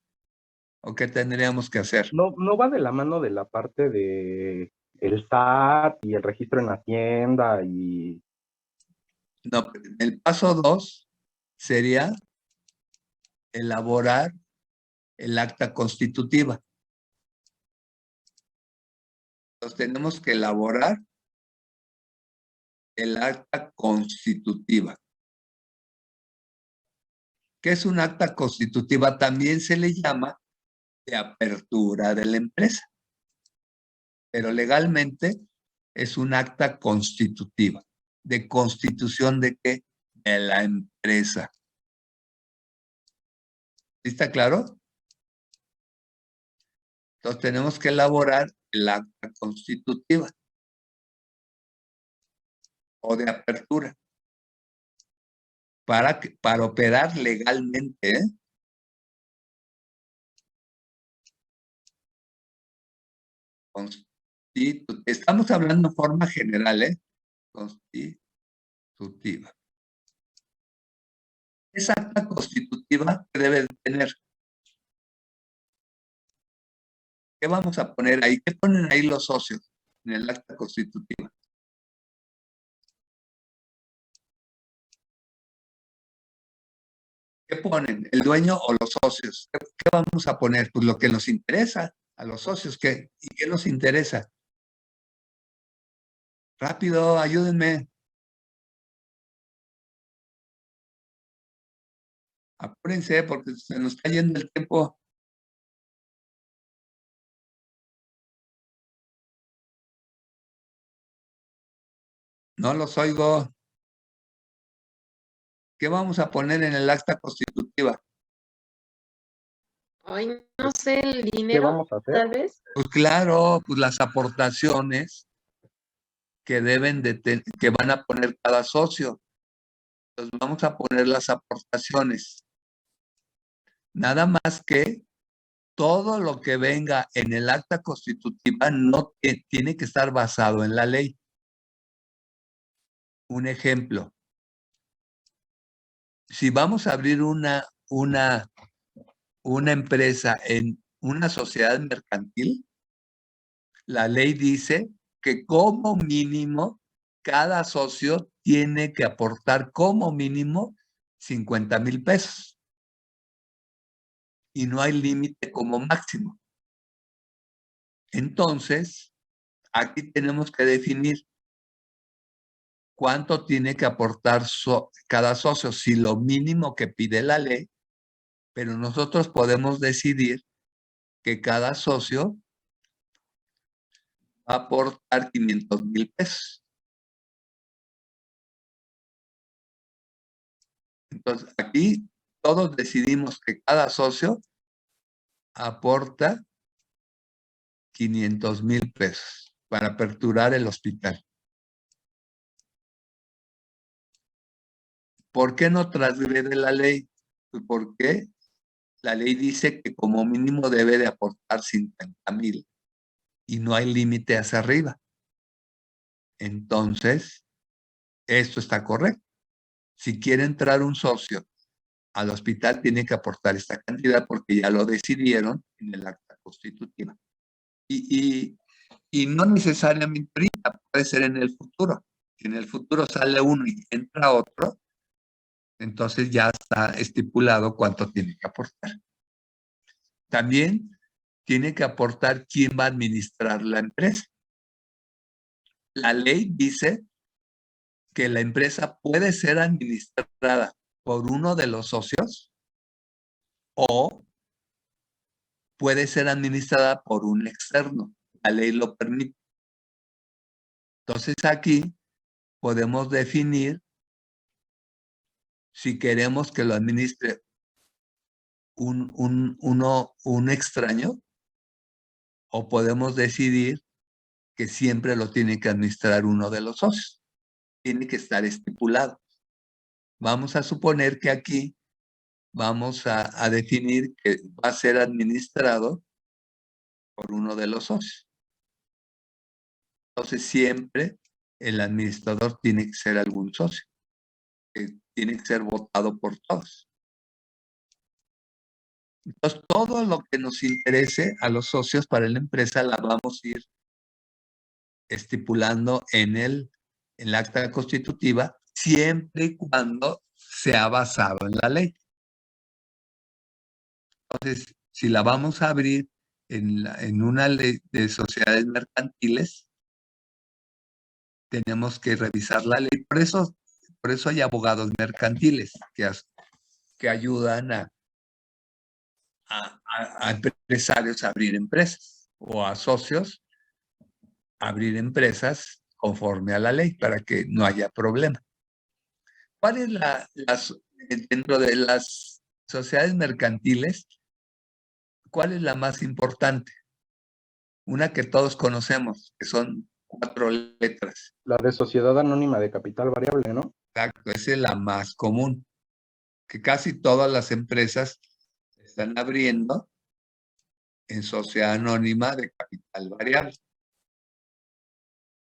¿O qué tendríamos que hacer? No va de la mano de la parte de el SAT y el registro en Hacienda y... No, el paso 2 sería elaborar el acta constitutiva. Entonces tenemos que elaborar el acta constitutiva. ¿Qué es un acta constitutiva? También se le llama de apertura de la empresa. Pero legalmente es un acta constitutiva. ¿De constitución de qué? De la empresa. ¿Está claro? Entonces tenemos que elaborar el acta constitutiva o de apertura para operar legalmente, ¿eh? Estamos hablando en forma general, ¿eh? Constitutiva. Esa acta constitutiva que debe tener. ¿Qué vamos a poner ahí? ¿Qué ponen ahí los socios en el acta constitutiva? ¿Qué ponen? ¿El dueño o los socios? ¿Qué vamos a poner? Pues lo que nos interesa a los socios. ¿Y qué nos interesa? Rápido, ayúdenme. Apúrense porque se nos está yendo el tiempo. No los oigo. ¿Qué vamos a poner en el acta constitutiva? Ay, no sé, el ¿Qué dinero, vamos a hacer? tal vez. Pues claro, pues las aportaciones que que van a poner cada socio. Entonces vamos a poner las aportaciones. Nada más que todo lo que venga en el acta constitutiva no tiene que estar basado en la ley. Un ejemplo. Si vamos a abrir una empresa en una sociedad mercantil, la ley dice que como mínimo cada socio tiene que aportar como mínimo 50,000 pesos. Y no hay límite como máximo. Entonces, aquí tenemos que definir cuánto tiene que aportar cada socio, si lo mínimo que pide la ley, pero nosotros podemos decidir que cada socio va a aportar 500,000 pesos. Entonces, aquí todos decidimos que cada socio aporta 500,000 pesos para aperturar el hospital. ¿Por qué no transgrede la ley? Pues porque la ley dice que como mínimo debe de aportar 50,000 y no hay límite hacia arriba. Entonces, esto está correcto. si quiere entrar un socio al hospital, tiene que aportar esta cantidad porque ya lo decidieron en el acta constitutiva. Y no necesariamente ahorita, puede ser en el futuro. Si en el futuro sale uno y entra otro, entonces ya está estipulado cuánto tiene que aportar. También tiene que aportar quién va a administrar la empresa. La ley dice que la empresa puede ser administrada por uno de los socios o puede ser administrada por un externo. La ley lo permite. Entonces aquí podemos definir si queremos que lo administre un extraño o podemos decidir que siempre lo tiene que administrar uno de los socios. Tiene que estar estipulado. Vamos a suponer que aquí vamos a definir que va a ser administrado por uno de los socios. Entonces siempre el administrador tiene que ser algún socio, que tiene que ser votado por todos. Entonces todo lo que nos interese a los socios para la empresa la vamos a ir estipulando en el acta constitutiva, siempre y cuando sea basado en la ley. Entonces, si la vamos a abrir en una ley de sociedades mercantiles, tenemos que revisar la ley. Por eso hay abogados mercantiles que ayudan a empresarios a abrir empresas o a socios a abrir empresas conforme a la ley para que no haya problema. ¿Cuál es dentro de las sociedades mercantiles, cuál es la más importante? Una que todos conocemos, que son 4 letras. La de sociedad anónima de capital variable, ¿no? Exacto, esa es la más común, que casi todas las empresas están abriendo en sociedad anónima de capital variable.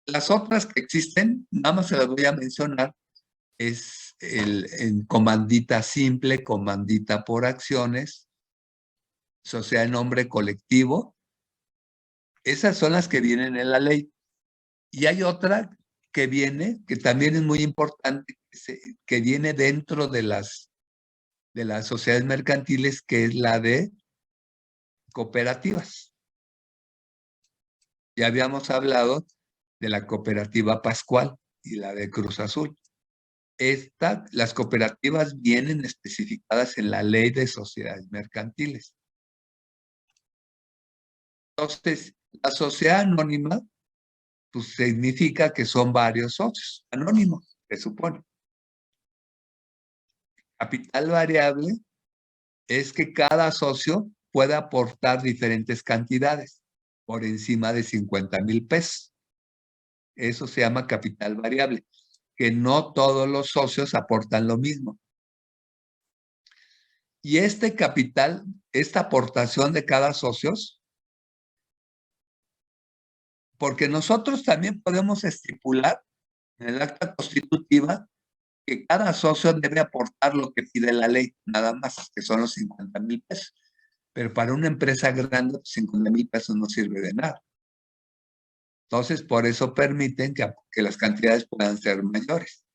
Las otras que existen, nada más se las voy a mencionar, es el comandita simple, comandita por acciones, sociedad en nombre colectivo. Esas son las que vienen en la ley. Y hay otra que viene, que también es muy importante, que viene dentro de las sociedades mercantiles, que es la de cooperativas. Ya habíamos hablado de la cooperativa Pascual y la de Cruz Azul. Las cooperativas vienen especificadas en la ley de sociedades mercantiles. Entonces, la sociedad anónima, pues significa que son varios socios anónimos, se supone. Capital variable es que cada socio puede aportar diferentes cantidades por encima de 50,000 pesos. Eso se llama capital variable, que no todos los socios aportan lo mismo. Y este capital, esta aportación de cada socio, porque nosotros también podemos estipular en el acta constitutiva que cada socio debe aportar lo que pide la ley, nada más, que son los 50,000 pesos. Pero para una empresa grande, 50,000 pesos no sirve de nada. Entonces, por eso permiten que las cantidades puedan ser mayores.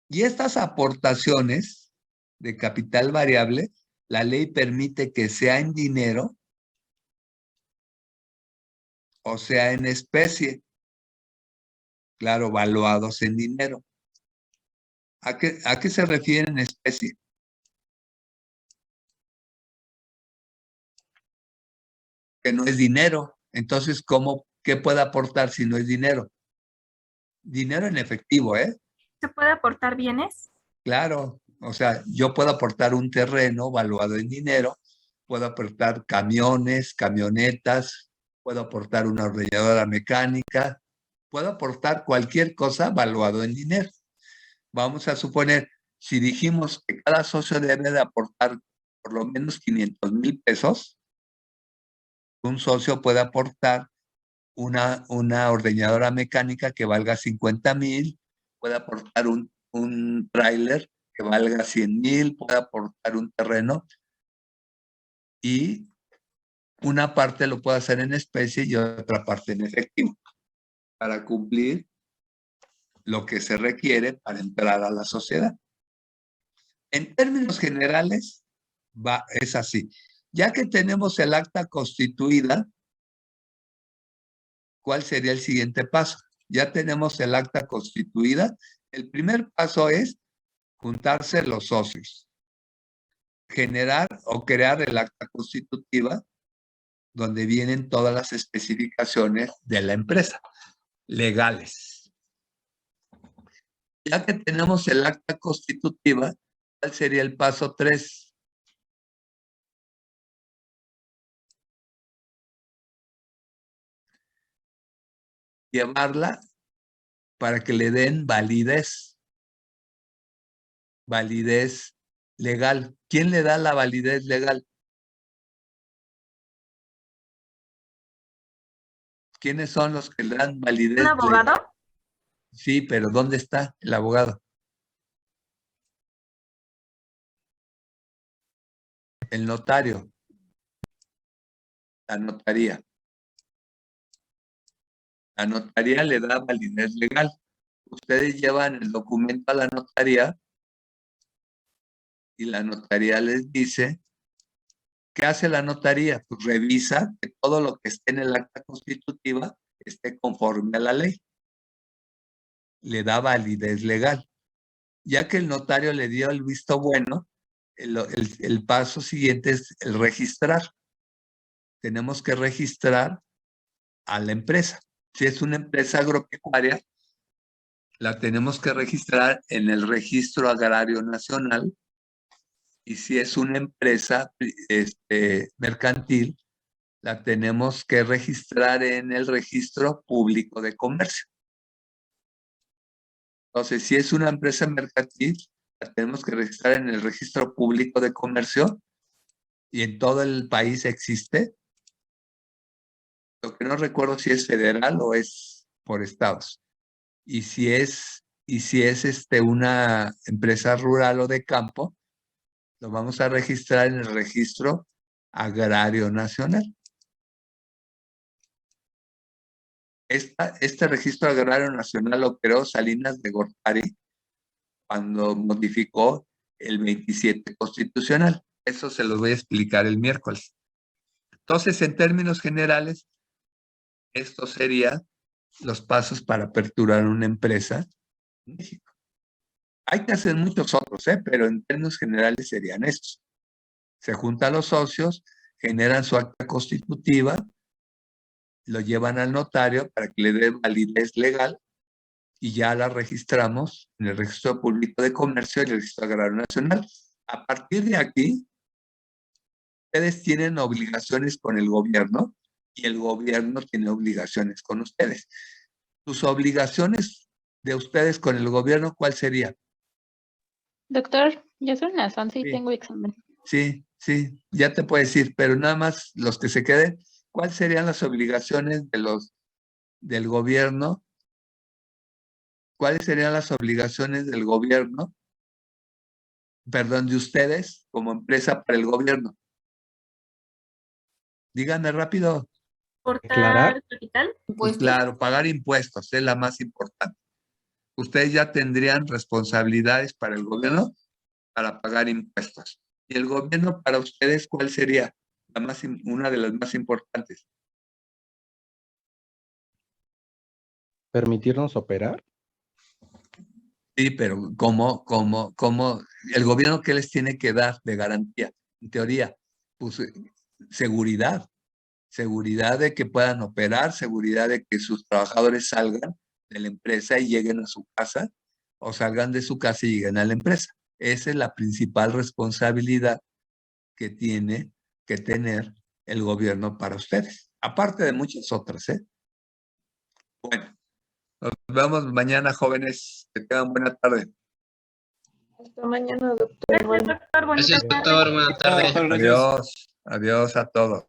Y estas aportaciones de capital variable, la ley permite que sea en dinero o sea en especie. Claro, valuados en dinero. ¿A qué se refiere en especie? Que no es dinero. Entonces, ¿qué puede aportar si no es dinero? Dinero en efectivo, ¿eh? ¿Se puede aportar bienes? Claro, o sea, yo puedo aportar un terreno valuado en dinero, puedo aportar camiones, camionetas, puedo aportar una ordeñadora mecánica, puedo aportar cualquier cosa valuado en dinero. Vamos a suponer, si dijimos que cada socio debe de aportar por lo menos 500,000 pesos, un socio puede aportar una ordeñadora mecánica que valga 50,000, puede aportar un un tráiler que valga 100,000, puede aportar un terreno y una parte lo puede hacer en especie y otra parte en efectivo para cumplir lo que se requiere para entrar a la sociedad. En términos generales, es así. Ya que tenemos el acta constituida, ¿cuál sería el siguiente paso? Ya tenemos el acta constituida. El primer paso es juntarse los socios, generar o crear el acta constitutiva donde vienen todas las especificaciones de la empresa, legales. Ya que tenemos el acta constitutiva, ¿cuál sería el paso 3? Llevarla para que le den validez legal. ¿Quién le da la validez legal? ¿Quiénes son los que le dan validez ¿Un abogado? legal? Sí, pero ¿dónde está el abogado? El notario. La notaría. La notaría le da validez legal. Ustedes llevan el documento a la notaría y la notaría les dice, ¿qué hace la notaría? Pues revisa que todo lo que esté en el acta constitutiva esté conforme a la ley. Le da validez legal. Ya que el notario le dio el visto bueno, el paso siguiente es el registrar. Tenemos que registrar a la empresa. Si es una empresa agropecuaria, la tenemos que registrar en el Registro Agrario Nacional, y si es una empresa mercantil, la tenemos que registrar en el Registro Público de Comercio. Entonces, si es una empresa mercantil, la tenemos que registrar en el Registro Público de Comercio, y en todo el país existe. Lo que no recuerdo si es federal o es por estados. Y si es una empresa rural o de campo, lo vamos a registrar en el Registro Agrario Nacional. Este Registro Agrario Nacional operó Salinas de Gortari cuando modificó el 27 constitucional. Eso se los voy a explicar el miércoles. Entonces, en términos generales, estos serían los pasos para aperturar una empresa en México. Hay que hacer muchos otros, pero en términos generales serían estos. Se juntan los socios, generan su acta constitutiva, lo llevan al notario para que le dé validez legal y ya la registramos en el Registro Público de Comercio y el Registro Agrario Nacional. A partir de aquí, ustedes tienen obligaciones con el gobierno y el gobierno tiene obligaciones con ustedes. Sus obligaciones de ustedes con el gobierno, ¿cuál sería? Doctor, ya son las 11 y Sí. tengo examen. Sí, ya te puedo decir, pero nada más los que se queden, ¿cuáles serían las obligaciones del gobierno? ¿Cuáles serían las obligaciones del gobierno? Perdón, de ustedes como empresa para el gobierno. Díganme rápido. ¿Aportar capital? Pues claro, pagar impuestos es la más importante. Ustedes ya tendrían responsabilidades para el gobierno para pagar impuestos. ¿Y el gobierno para ustedes cuál sería? Una de las más importantes. ¿Permitirnos operar? Sí, pero ¿cómo el gobierno qué les tiene que dar de garantía? En teoría, pues seguridad de que puedan operar, seguridad de que sus trabajadores salgan de la empresa y lleguen a su casa, o salgan de su casa y lleguen a la empresa. Esa es la principal responsabilidad que tiene que tener el gobierno para ustedes, aparte de muchas otras, Bueno, nos vemos mañana, jóvenes. Que tengan buena tarde. Hasta mañana, doctor. Gracias, doctor. Bonita Gracias, tarde. doctor. Buena tarde. Adiós a todos.